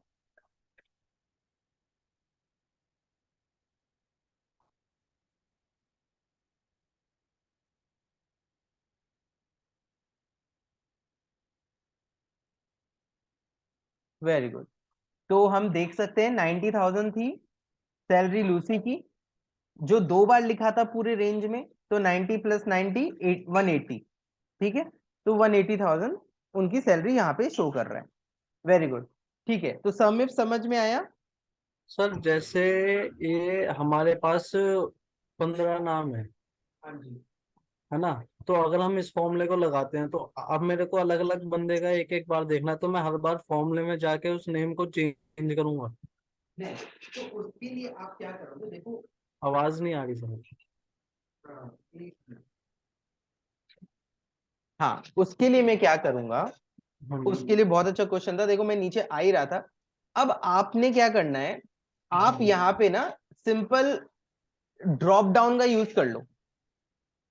S1: Very good. तो हम देख सकते हैं 90,000 थी सैलरी लूसी की, जो 2 बार लिखा था पूरे रेंज में, तो 90 प्लस 90 180। ठीक है, तो 180,000 उनकी सैलरी यहाँ पे शो कर रहा है। Very good. ठीक है, तो सम इफ समझ में आया।
S4: सर जैसे ये हमारे पास 15 नाम है
S1: हाँ जी।
S4: है ना? तो अगर हम इस फॉर्मूले को लगाते हैं तो अब मेरे को अलग अलग बंदे का एक एक बार देखना है, तो मैं हर बार फॉर्मूले में जाके उस नेम को चेंज करूंगा।
S1: नहीं, तो उसके लिए आप क्या करोगे, देखो।
S4: आवाज नहीं आ रही सर।
S1: हाँ, हाँ, उसके लिए मैं क्या करूंगा,
S4: हाँ
S1: उसके
S4: जी।
S1: लिए बहुत अच्छा क्वेश्चन था। देखो मैं नीचे आ ही रहा था। अब आपने क्या करना है, आप यहाँ पे ना सिंपल ड्रॉप डाउन का यूज कर लो।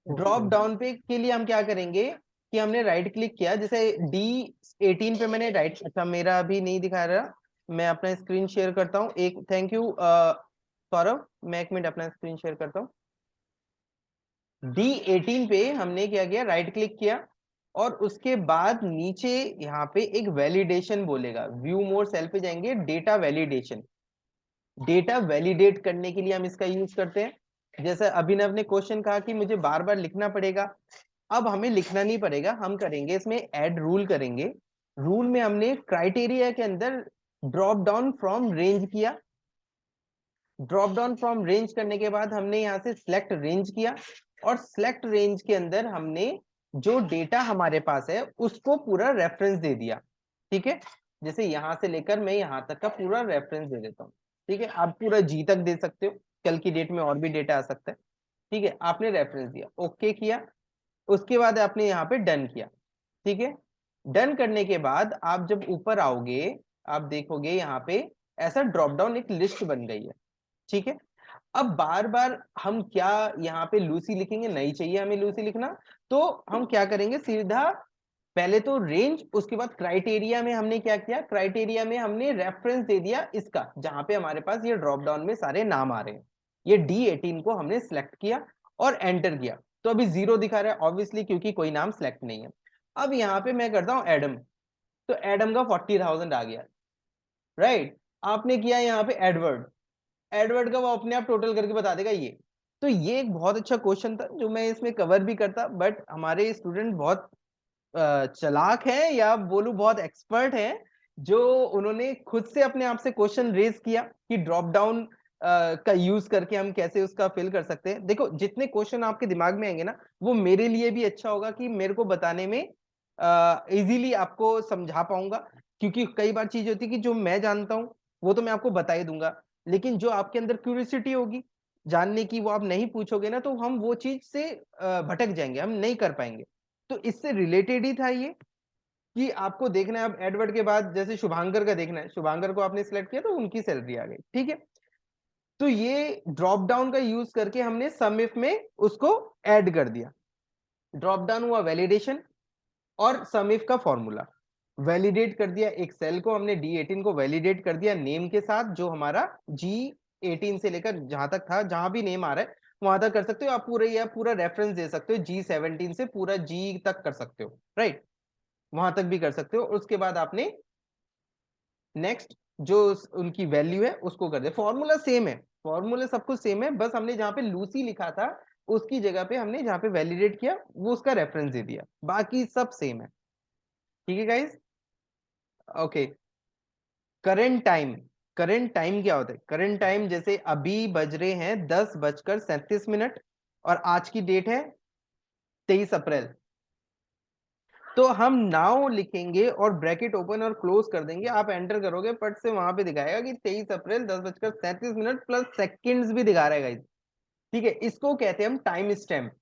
S1: Drop
S4: okay.
S1: डाउन पे के लिए हम क्या करेंगे कि हमने राइट क्लिक किया, जैसे D18 पे मैंने राइट, अच्छा मेरा अभी नहीं दिखा रहा, मैं अपना स्क्रीन शेयर करता हूँ एक, थैंक यू सौरभ, मैं एक मिनट अपना स्क्रीन शेयर करता हूँ। D18 पे हमने क्या किया, राइट क्लिक किया, और उसके बाद नीचे यहाँ पे एक वैलिडेशन बोलेगा, व्यू मोर सेल पे जाएंगे, डेटा वैलिडेशन। डेटा वैलिडेट करने के लिए हम इसका यूज करते हैं। जैसे अभिनव ने क्वेश्चन कहा कि मुझे बार बार लिखना पड़ेगा, अब हमें लिखना नहीं पड़ेगा, हम करेंगे इसमें ऐड रूल करेंगे। रूल में हमने क्राइटेरिया के अंदर ड्रॉप डाउन फ्रॉम रेंज किया। ड्रॉप डाउन फ्रॉम रेंज करने के बाद हमने यहाँ से सिलेक्ट रेंज किया, और सिलेक्ट रेंज के अंदर हमने जो डेटा हमारे पास है उसको पूरा रेफरेंस दे दिया। ठीक है, जैसे यहां से लेकर मैं यहां तक का पूरा रेफरेंस दे देता हूँ। ठीक है, आप पूरा जी तक दे सकते हो, कल की डेट में और भी डेटा आ सकता है। ठीक है, आपने रेफरेंस दिया, ओके किया, उसके बाद आपने यहाँ पे डन किया। ठीक है, डन करने के बाद आप जब ऊपर आओगे, आप देखोगे यहाँ पे ऐसा ड्रॉप डाउन एक लिस्ट बन गई है। ठीक है, अब बार बार हम क्या यहाँ पे लूसी लिखेंगे, नहीं चाहिए हमें लूसी लिखना। तो हम क्या करेंगे, सीधा पहले तो रेंज, उसके बाद क्राइटेरिया में हमने क्या किया, क्राइटेरिया में हमने रेफरेंस दे दिया इसका, जहां पे हमारे पास ये ड्रॉप डाउन में सारे नाम आ रहे हैं। ये D18 को हमने सिलेक्ट किया और एंटर किया, तो अभी 0 दिखा रहा है ऑब्वियसली, क्योंकि कोई नाम सिलेक्ट नहीं है। अब यहाँ पे मैं करता हूँ एडम, तो एडम का 40,000 आ गया। राइट, आपने किया यहाँ पे एडवर्ड, एडवर्ड का वो अपने आप टोटल करके बता देगा ये। तो ये एक बहुत अच्छा क्वेश्चन था जो मैं इसमें कवर भी करता, बट हमारे स्टूडेंट बहुत चालाक है, या बोलूं बहुत एक्सपर्ट है, जो उन्होंने खुद से अपने आप से क्वेश्चन रेज किया कि ड्रॉप डाउन का यूज करके हम कैसे उसका फिल कर सकते हैं। देखो जितने क्वेश्चन आपके दिमाग में आएंगे ना, वो मेरे लिए भी अच्छा होगा कि मेरे को बताने में इजीली आपको समझा पाऊंगा। क्योंकि कई बार चीज होती है कि जो मैं जानता हूँ वो तो मैं आपको बता ही दूंगा, लेकिन जो आपके अंदर क्यूरियोसिटी होगी जानने की, वो आप नहीं पूछोगे ना, तो हम वो चीज से भटक जाएंगे, हम नहीं कर पाएंगे। तो इससे रिलेटेड ही था ये, कि आपको देखना है अब एडवर्ड के बाद जैसे शुभांकर का देखना है, शुभांकर को आपने सिलेक्ट किया तो उनकी सैलरी आ गई। ठीक है, तो ये ड्रॉप डाउन का यूज करके हमने सम इफ में उसको ऐड कर दिया। ड्रॉप डाउन हुआ वैलिडेशन और सम इफ का फॉर्मूला, वैलिडेट कर दिया एक सेल को, हमने D18 को वैलिडेट कर दिया नेम के साथ, जो हमारा 18 से लेकर जहां तक था, जहां भी नेम आ रहा है वहां तक कर सकते हो आप। पूरा रेफरेंस दे सकते हो, G17 से पूरा G तक कर सकते हो, राइट, वहां तक भी कर सकते हो। उसके बाद आपने नेक्स्ट जो उनकी वैल्यू है उसको कर दे। फॉर्मूला सेम है, फॉर्मूला सब कुछ सेम है, बस हमने जहाँ पे लूसी लिखा था उसकी जगह पे हमने जहाँ पे वैलिडेट किया वो उसका रेफरेंस दे दिया, बाकी सब सेम है। ठीक है guys, okay. Current time, current time क्या होता है? करंट टाइम जैसे अभी बज रहे हैं 10:37 और आज की डेट है 23 अप्रैल। तो हम नाउ लिखेंगे और ब्रैकेट ओपन और क्लोज कर देंगे, आप एंटर करोगे पट से वहां पे दिखाएगा कि 23 अप्रैल 10:37 प्लस सेकंड्स भी दिखा रहेगा। ठीक है, इसको कहते हैं हम टाइम स्टैम्प।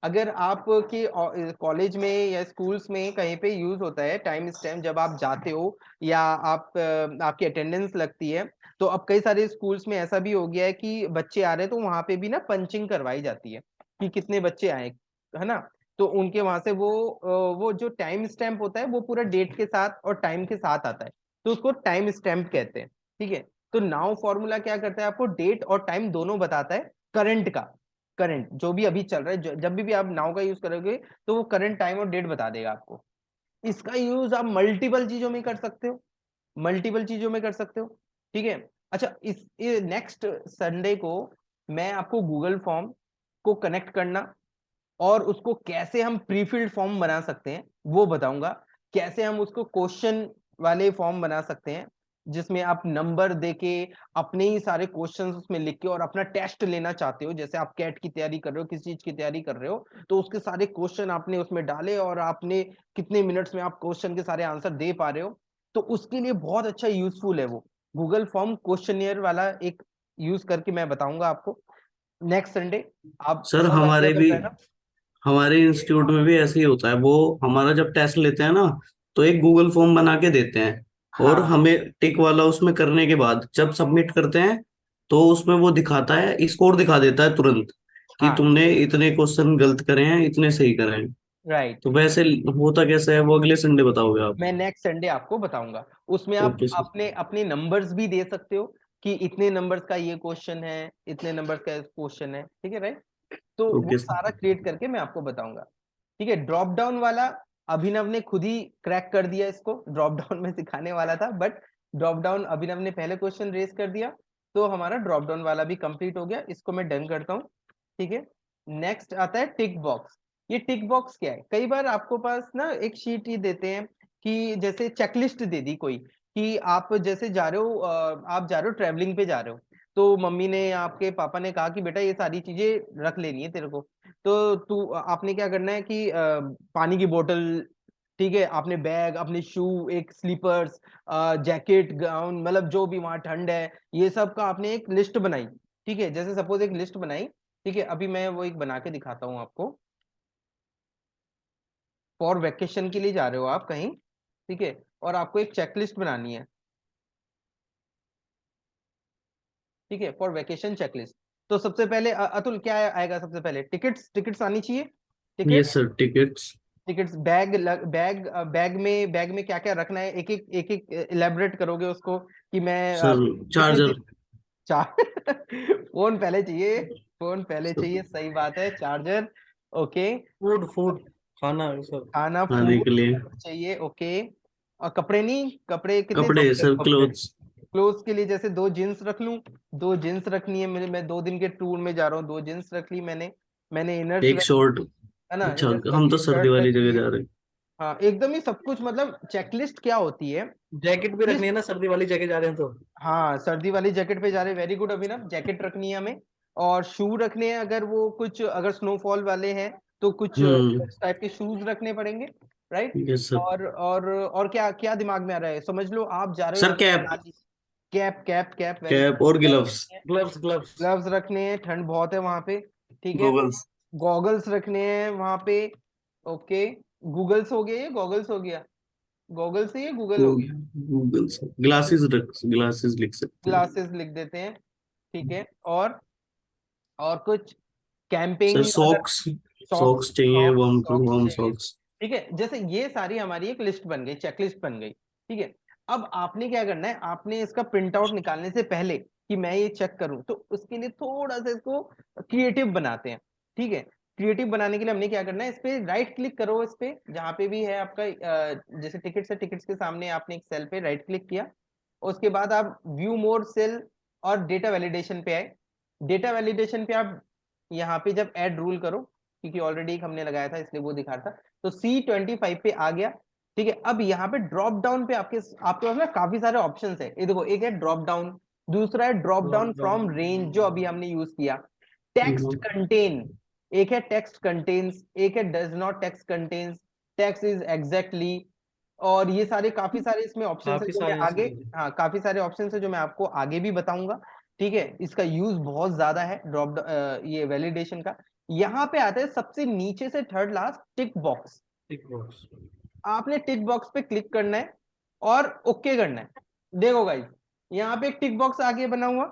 S1: अगर आपके कॉलेज में या स्कूल्स में कहीं पे यूज होता है टाइम स्टैम्प, जब आप जाते हो या आप आपकी अटेंडेंस लगती है, तो अब कई सारे स्कूल्स में ऐसा भी हो गया है कि बच्चे आ रहे हैं तो वहां पे भी ना पंचिंग करवाई जाती है कि कितने बच्चे आए, है ना। तो उनके वहां से वो जो टाइम स्टैम्प होता है वो पूरा डेट के साथ और टाइम के साथ आता है, तो उसको टाइम स्टैम्प कहते हैं। ठीक है, तो नाउ फॉर्मूला क्या करता है, आपको डेट और टाइम दोनों बताता है करंट का। करंट जो भी अभी चल रहा है, जब भी आप नाउ का यूज करोगे तो वो करंट टाइम और डेट बता देगा आपको। इसका यूज आप मल्टीपल चीजों में कर सकते हो, मल्टीपल चीजों में कर सकते हो। ठीक है, अच्छा, इस नेक्स्ट संडे को मैं आपको गूगल फॉर्म को कनेक्ट करना और उसको कैसे हम प्रीफिल्ड फॉर्म बना सकते हैं वो बताऊंगा। कैसे हम उसको क्वेश्चन वाले फॉर्म बना सकते हैं जिसमें आप नंबर देके अपने ही सारे क्वेश्चंस उसमें लिख के और अपना टेस्ट लेना चाहते हो, जैसे आप कैट की तैयारी कर रहे हो, किसी चीज की तैयारी कर रहे हो, तो उसके सारे क्वेश्चन आपने उसमें डाले और आपने कितने मिनट्स में आप क्वेश्चन के सारे आंसर दे पा रहे हो, तो उसके लिए बहुत अच्छा यूजफुल है वो गूगल फॉर्म क्वेश्चनियर वाला एक यूज करके मैं बताऊंगा आपको नेक्स्ट संडे। आप
S3: सर
S1: सब आइडिया बन जाएगा।
S3: हमारे इंस्टीट्यूट में भी ऐसे ही होता है। वो हमारा जब टेस्ट लेते हैं ना, तो एक गूगल फॉर्म बना के देते हैं, और
S1: हाँ
S3: हमें टिक वाला उसमें करने के बाद जब सबमिट करते हैं तो उसमें वो दिखाता है, स्कोर दिखा देता है तुरंत कि
S1: हाँ,
S3: तुमने इतने क्वेश्चन गलत करे हैं, इतने सही करे हैं।
S1: राइट।
S3: तो वैसे होता कैसा है वो अगले संडे बताओगे आप?
S1: मैं नेक्स्ट संडे आपको बताऊंगा। उसमें आप
S3: ओके सर।
S1: अपने अपने नंबर्स भी दे सकते हो कि इतने नंबर्स का ये क्वेश्चन है, इतने नंबर्स का क्वेश्चन है। ठीक है, राइट। तो वो
S3: ओके
S1: सारा
S3: सर।
S1: क्रिएट करके मैं आपको बताऊंगा। ठीक है, ड्रॉप डाउन वाला अभिनव ने खुद ही क्रैक कर दिया, इसको ड्रॉप डाउन में सिखाने वाला था बट ड्रॉप डाउन अभिनव ने पहले क्वेश्चन रेज कर दिया, तो हमारा ड्रॉप डाउन वाला भी कंप्लीट हो गया। इसको मैं डन करता हूँ। ठीक है, नेक्स्ट आता है टिक बॉक्स। ये टिक बॉक्स क्या है? कई बार आपको पास ना एक शीट ही देते हैं कि जैसे चेकलिस्ट दे दी कोई कि आप जैसे जा रहे हो, आप जा रहे हो ट्रेवलिंग पे जा रहे हो, तो मम्मी ने आपके पापा ने कहा कि बेटा ये सारी चीजें रख लेनी है तेरे को, तो तू आपने क्या करना है कि पानी की बोतल, ठीक है, आपने बैग, अपने शू, एक स्लीपर्स, जैकेट, गाउन, मतलब जो भी वहां ठंड है ये सब का आपने एक लिस्ट बनाई। ठीक है, जैसे सपोज एक लिस्ट बनाई। ठीक है, अभी मैं वो एक बना के दिखाता हूँ आपको। फॉर वेकेशन के लिए जा रहे हो आप कहीं, ठीक है, और आपको एक चेकलिस्ट बनानी है। ठीक है, फॉर वेकेशन चेकलिस्ट। तो सबसे पहले अतुल क्या आएगा सबसे पहले? टिकट्स, टिकट्स आनी चाहिए।
S3: Yes
S1: tickets,
S3: sir, tickets.
S1: Tickets, bag में क्या क्या रखना है, एक एक इलेबोरेट करोगे उसको कि मैं
S3: सर
S1: कितने
S3: चार्जर।
S1: दिन। चार फोन पहले चाहिए, फोन पहले चाहिए, सही बात है, चार्जर, ओके।
S4: फूड फूड खाना सब।
S1: खाना,
S3: खाने के
S1: फूड
S3: लिए
S1: चाहिए, ओके। और कपड़े नहीं, कपड़े कितने?
S3: कपड़े, सर क्लोथ्स।
S1: क्लोथ्स के लिए जैसे दो जींस रख लूं, दो जींस रखनी है मेरे, मैं 2 दिन के टूर में जा रहा हूँ, दो जींस रख ली मैंने। मैंने इनर्स
S3: एक
S1: रख ली,
S3: शॉर्ट।
S1: है ना,
S3: अच्छा,
S1: इनर्स
S3: हम
S1: रख
S3: तो
S1: ली,
S3: सर्दी
S1: शर्ट
S3: वाली
S1: रख
S3: जगह
S1: ली।
S3: जा रहे हैं।
S1: हाँ, एकदम ही सब कुछ, मतलब चेकलिस्ट क्या होती है?
S4: जैकेट भी
S1: ये,
S4: रखनी है ना, सर्दी वाली जगह जा रहे हैं तो।
S1: हाँ, सर्दी वाली जैकेट पे जा रहे, वेरी गुड अभिनव, जैकेट रखनी है हमें। और शू रखने हैं, अगर वो कुछ अगर स्नोफॉल वाले हैं तो कुछ
S3: हम्म।
S1: टाइप के शूज रखने पड़ेंगे, राइट।
S3: Yes sir.
S1: और क्या क्या दिमाग में आ रहा है? समझ लो आप जा रहे हो
S3: सर
S1: वहां पे
S3: cap.
S1: Manali. Cap, cap, cap, very
S3: cap और
S1: कैप
S3: ग्लव्स।
S1: रखनी है।
S4: Gloves gloves.
S1: ग्लव्स रखने हैं, ठंड बहुत है वहां पे। ठीक है,
S3: गॉगल्स।
S1: गॉगल्स रखने हैं वहां पे, ओके। गूगल्स हो गया, ये गॉगल्स हो गया, गॉगल्स से ये गूगल हो गया।
S3: गूगल्स, ग्लासेस रख, ग्लासेस लिख सकते हैं।
S1: ग्लासेस लिख देते हैं, ठीक है। और कुछ
S3: सर
S1: कैंपिंग अगर,
S3: सॉक्स।
S1: सॉक्स,
S3: सॉक्स चाहिए,
S1: सॉक्स,
S3: वार्म
S1: सॉक्स
S3: वार्म
S1: चाहिए।
S3: सॉक्स।
S1: ठीक है, जैसे ये सारी हमारी एक लिस्ट बन गई, चेकलिस्ट बन गई। ठीक है, अब आपने क्या करना है, आपने इसका प्रिंट आउट निकालने से पहले कि मैं ये चेक करूं, तो उसके लिए थोड़ा सा इसको क्रिएटिव बनाते हैं। ठीक है, क्रिएटिव बनाने के लिए हमने क्या करना है, इस पे राइट क्लिक करो, इस पे जहां पे भी है आपका जैसे टिकट्स है, टिकट्स के सामने आपने एक सेल पे राइट क्लिक किया, उसके बाद आप व्यू मोर सेल और डेटा वैलिडेशन पे आए। डेटा वैलिडेशन पे आप यहाँ पे जब ऐड रूल करो, क्योंकि ऑलरेडी एक हमने लगाया था इसलिए वो दिखा रहा था, तो C25 पे आ गया। ठीक है, अब यहाँ पे ड्रॉप डाउन पे आपके पास ना काफी सारे ऑप्शन है। ये देखो, एक है ड्रॉप डाउन, दूसरा है ड्रॉप डाउन फ्रॉम रेंज जो अभी हमने यूज किया, टेक्स्ट कंटेन, एक है टेक्स्ट कंटेन्स, एक है does not text contains, text is exactly, और ये सारे काफी सारे इसमें ऑप्शन है
S4: काफी
S1: जो मैं
S4: सारे
S1: आगे,
S4: इसमें।
S1: हाँ काफी सारे ऑप्शन है जो मैं आपको आगे भी बताऊंगा। ठीक है, इसका यूज बहुत ज्यादा है ड्रॉप ये वैलिडेशन का। यहाँ पे आता है सबसे नीचे से थर्ड लास्ट, टिक बॉक्स।
S4: टिक बॉक्स।
S1: आपने टिक बॉक्स पे क्लिक करना है और ओके करना है। देखो गाइस, यहाँ पे एक टिक बॉक्स आगे बना हुआ,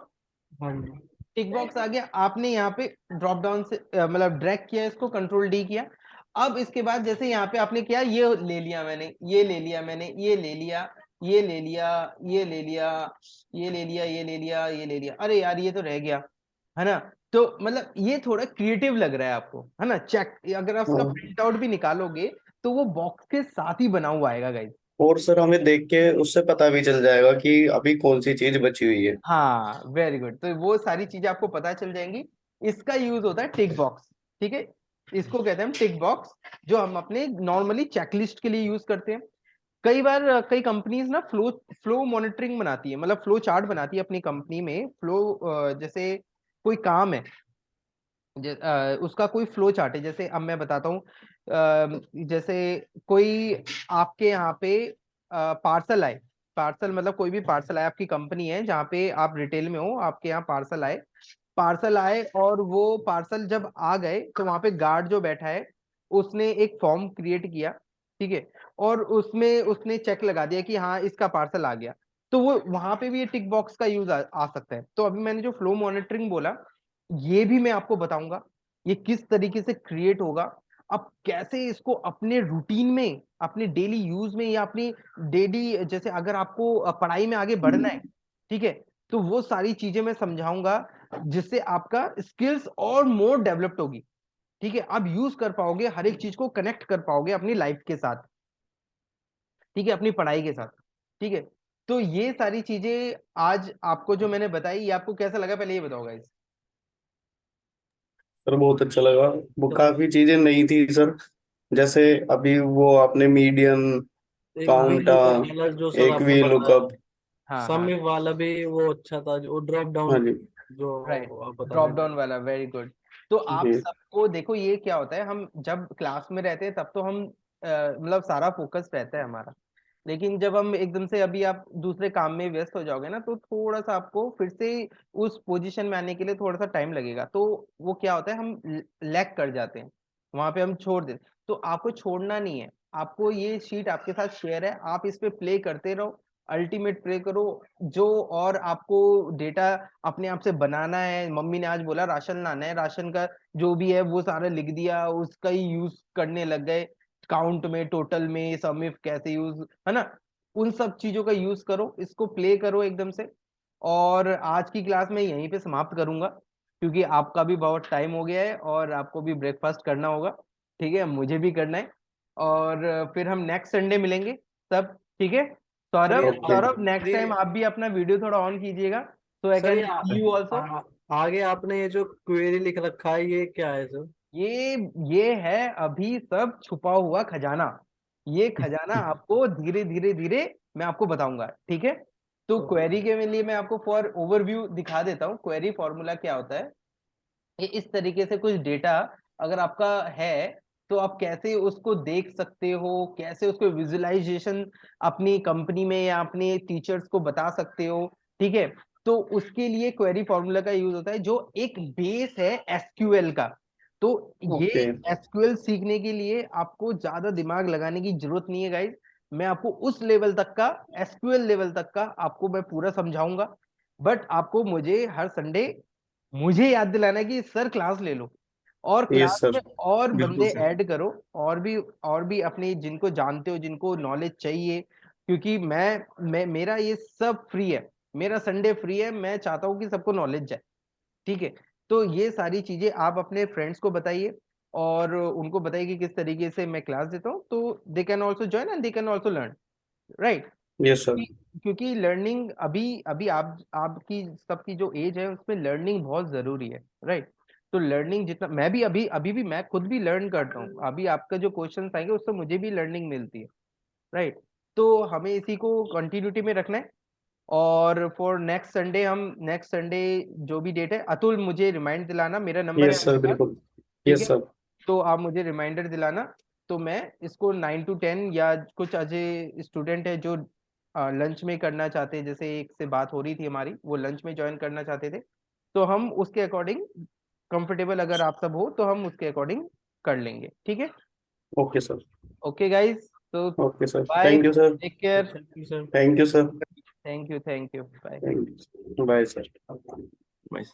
S4: हाँ जी।
S1: टिक बॉक्स आ गया, आपने यहाँ पे ड्रॉप डाउन से मतलब ड्रैग किया इसको, कंट्रोल डी किया। अब इसके बाद जैसे यहाँ पे आपने किया, ये ले लिया मैंने, ये ले लिया मैंने, ये ले लिया, ये ले लिया, ये ले लिया, ये ले लिया, ये ले लिया, ये ले लिया, अरे यार ये तो रह गया, है ना। तो मतलब ये थोड़ा क्रिएटिव लग रहा है आपको, है ना। चेक, अगर आप उसका
S2: हाँ।
S1: प्रिंट आउट भी निकालोगे तो वो बॉक्स के साथ ही बना हुआ आएगा गाइस।
S2: और सर हमें देख के उससे पता भी चल जाएगा कि अभी कौन सी चीज बची हुई है।
S1: हाँ वेरी गुड, तो वो सारी चीजें आपको पता चल जाएंगी। इसका यूज होता है टिक बॉक्स। ठीक है, इसको कहते हैं टिक बॉक्स, जो हम अपने नॉर्मली चेकलिस्ट के लिए यूज करते हैं। कई बार कई कंपनीज ना फ्लो फ्लो मॉनिटरिंग बनाती है, मतलब फ्लो चार्ट बनाती है अपनी कंपनी में। फ्लो जैसे कोई काम है, उसका कोई फ्लो चार्ट है, जैसे अब मैं बताता हूँ, जैसे कोई आपके यहाँ पे पार्सल आए, पार्सल मतलब कोई भी पार्सल आए, आपकी कंपनी है जहाँ पे आप रिटेल में हो, आपके यहाँ पार्सल आए, पार्सल आए और वो पार्सल जब आ गए तो वहां पे गार्ड जो बैठा है उसने एक फॉर्म क्रिएट किया। ठीक है, और उसमें उसने चेक लगा दिया कि हाँ इसका पार्सल आ गया, तो वो वहां पे भी ये टिक बॉक्स का यूज आ सकता है। तो अभी मैंने जो फ्लो मॉनिटरिंग बोला, ये भी मैं आपको बताऊंगा ये किस तरीके से क्रिएट होगा, अब कैसे इसको अपने रूटीन में, अपने डेली यूज में, या अपनी डेली, जैसे अगर आपको पढ़ाई में आगे बढ़ना है, ठीक है, तो वो सारी चीजें मैं समझाऊंगा, जिससे आपका स्किल्स और मोर डेवलप्ड होगी। ठीक है, आप यूज कर पाओगे, हर एक चीज को कनेक्ट कर पाओगे अपनी लाइफ के साथ, ठीक है, अपनी पढ़ाई के साथ। ठीक है, तो ये सारी चीजें आज आपको जो मैंने बताई, ये आपको कैसा लगा, पहले ये बताओ गाइस।
S2: सर बहुत अच्छा लगा। वो
S4: तो
S2: काफी चीजें नई थी सर। जैसे अभी वो आपने मीडियन,
S4: एक वी
S2: काउंटा,
S4: लुकअप वाला जो सर
S2: एक
S4: आपने
S2: वी
S4: बताया,
S2: लुकअप।
S1: हाँ हाँ,
S4: समी वाला भी वो अच्छा था, जो ड्रॉप
S2: हाँ
S4: डाउन
S2: जी।
S4: जो
S1: राइट,
S4: आप बता
S1: ड्रॉप
S4: रहे थे।
S1: डाउन वाला, वेरी गुड। तो आप
S2: जी
S1: सबको देखो, ये क्या होता है, हम जब क्लास में रहते हैं तब तो हम मतलब सारा फोकस रहता है हमारा, लेकिन जब हम एकदम से अभी आप दूसरे काम में व्यस्त हो जाओगे ना, तो थोड़ा सा आपको फिर से उस पोजीशन में आने के लिए थोड़ा सा टाइम लगेगा, तो वो क्या होता है, हम लैग कर जाते हैं, वहां पे हम छोड़ देते। तो आपको छोड़ना नहीं है, आपको ये शीट आपके साथ शेयर है, आप इस पे प्ले करते रहो, अल्टीमेट प्ले करो। जो और आपको डेटा अपने आप से बनाना है, मम्मी ने आज बोला राशन लाना है, राशन का जो भी है वो सारा लिख दिया, उसका ही यूज करने लग गए, काउंट में, टोटल में, सम इफ कैसे यूज, है ना, उन सब चीजों का यूज करो, इसको प्ले करो एकदम से। और आज की क्लास में यहीं पे समाप्त करूंगा, क्योंकि आपका भी बहुत टाइम हो गया है और आपको भी ब्रेकफास्ट करना होगा। ठीक है, मुझे भी करना है, और फिर हम नेक्स्ट संडे मिलेंगे सब। ठीक है,
S4: सर ये
S1: Saurabh,
S2: okay.
S1: Saurabh next time आप भी अपना वीडियो थोड़ा ऑन कीजिएगा, so I
S4: sir
S1: can see you also.
S4: आगे आपने ये जो क्वेरी लिख रखा है, ये क्या है सर?
S1: ये है अभी सब छुपा हुआ खजाना, ये खजाना आपको धीरे धीरे धीरे मैं आपको बताऊंगा। ठीक है, तो क्वेरी के लिए मैं आपको फॉर ओवरव्यू दिखा देता हूँ, क्वेरी फॉर्मूला क्या होता है। ये इस तरीके से कुछ डेटा अगर आपका है, तो आप कैसे उसको देख सकते हो, कैसे उसको विजुअलाइजेशन अपनी कंपनी में या अपने टीचर्स को बता सकते हो। ठीक है, तो उसके लिए क्वेरी फॉर्मूला का यूज होता है, जो एक बेस है एसक्यूएल का। तो ये
S2: ओके।
S1: एसक्यूएल सीखने के लिए आपको ज्यादा दिमाग लगाने की जरूरत नहीं है गाइस, मैं आपको उस लेवल तक का, एसक्यूएल लेवल तक का आपको मैं पूरा समझाऊंगा। बट आपको मुझे हर संडे मुझे याद दिलाना है कि सर क्लास ले लो, और
S2: यस
S1: क्लास
S2: सर।
S1: में और
S2: बिल्कुल
S1: बंदे
S2: सर।
S1: ऐड करो, और भी अपने जिनको जानते हो, जिनको नॉलेज चाहिए, क्योंकि मैं मेरा ये सब फ्री है, मेरा संडे फ्री है, मैं चाहता हूँ कि सबको नॉलेज जाए, ठीक है। तो ये सारी चीजें आप अपने फ्रेंड्स को बताइए और उनको बताइए कि किस तरीके से मैं क्लास देता हूँ, तो they can also join and they can also learn, right.
S3: Yes sir.
S1: क्योंकि लर्निंग अभी अभी आपकी सबकी जो एज है उसमें लर्निंग बहुत जरूरी है, राइट। तो लर्निंग जितना मैं भी अभी अभी भी मैं खुद भी लर्न करता हूँ, अभी आपका जो क्वेश्चन आएंगे उससे मुझे भी लर्निंग मिलती है, राइट। तो हमें इसी को कंटिन्यूटी में रखना है। और फॉर नेक्स्ट संडे, हम नेक्स्ट संडे जो भी डेट है, अतुल मुझे रिमाइंड दिलाना, मेरा नंबर है
S3: यस सर,
S1: आपके पास,
S3: बिल्कुल।
S1: ठीक
S3: यस
S1: है।
S3: सर।
S1: तो आप मुझे रिमाइंडर दिलाना, तो मैं इसको 9 to 10, या कुछ अजय स्टूडेंट है जो लंच में करना चाहते हैं, जैसे एक से बात हो रही थी हमारी, वो लंच में ज्वाइन करना चाहते थे, तो हम उसके अकॉर्डिंग कंफर्टेबल अगर आप सब हो तो हम उसके अकॉर्डिंग कर लेंगे, ठीक है।
S3: Okay sir.
S1: ओके गाइस, तो
S3: okay sir,
S1: bye,
S3: thank you sir.
S1: Take care,
S4: thank you sir.
S3: Thank you sir.
S1: Thank you, bye.
S3: Thank you, bye sir. Bye.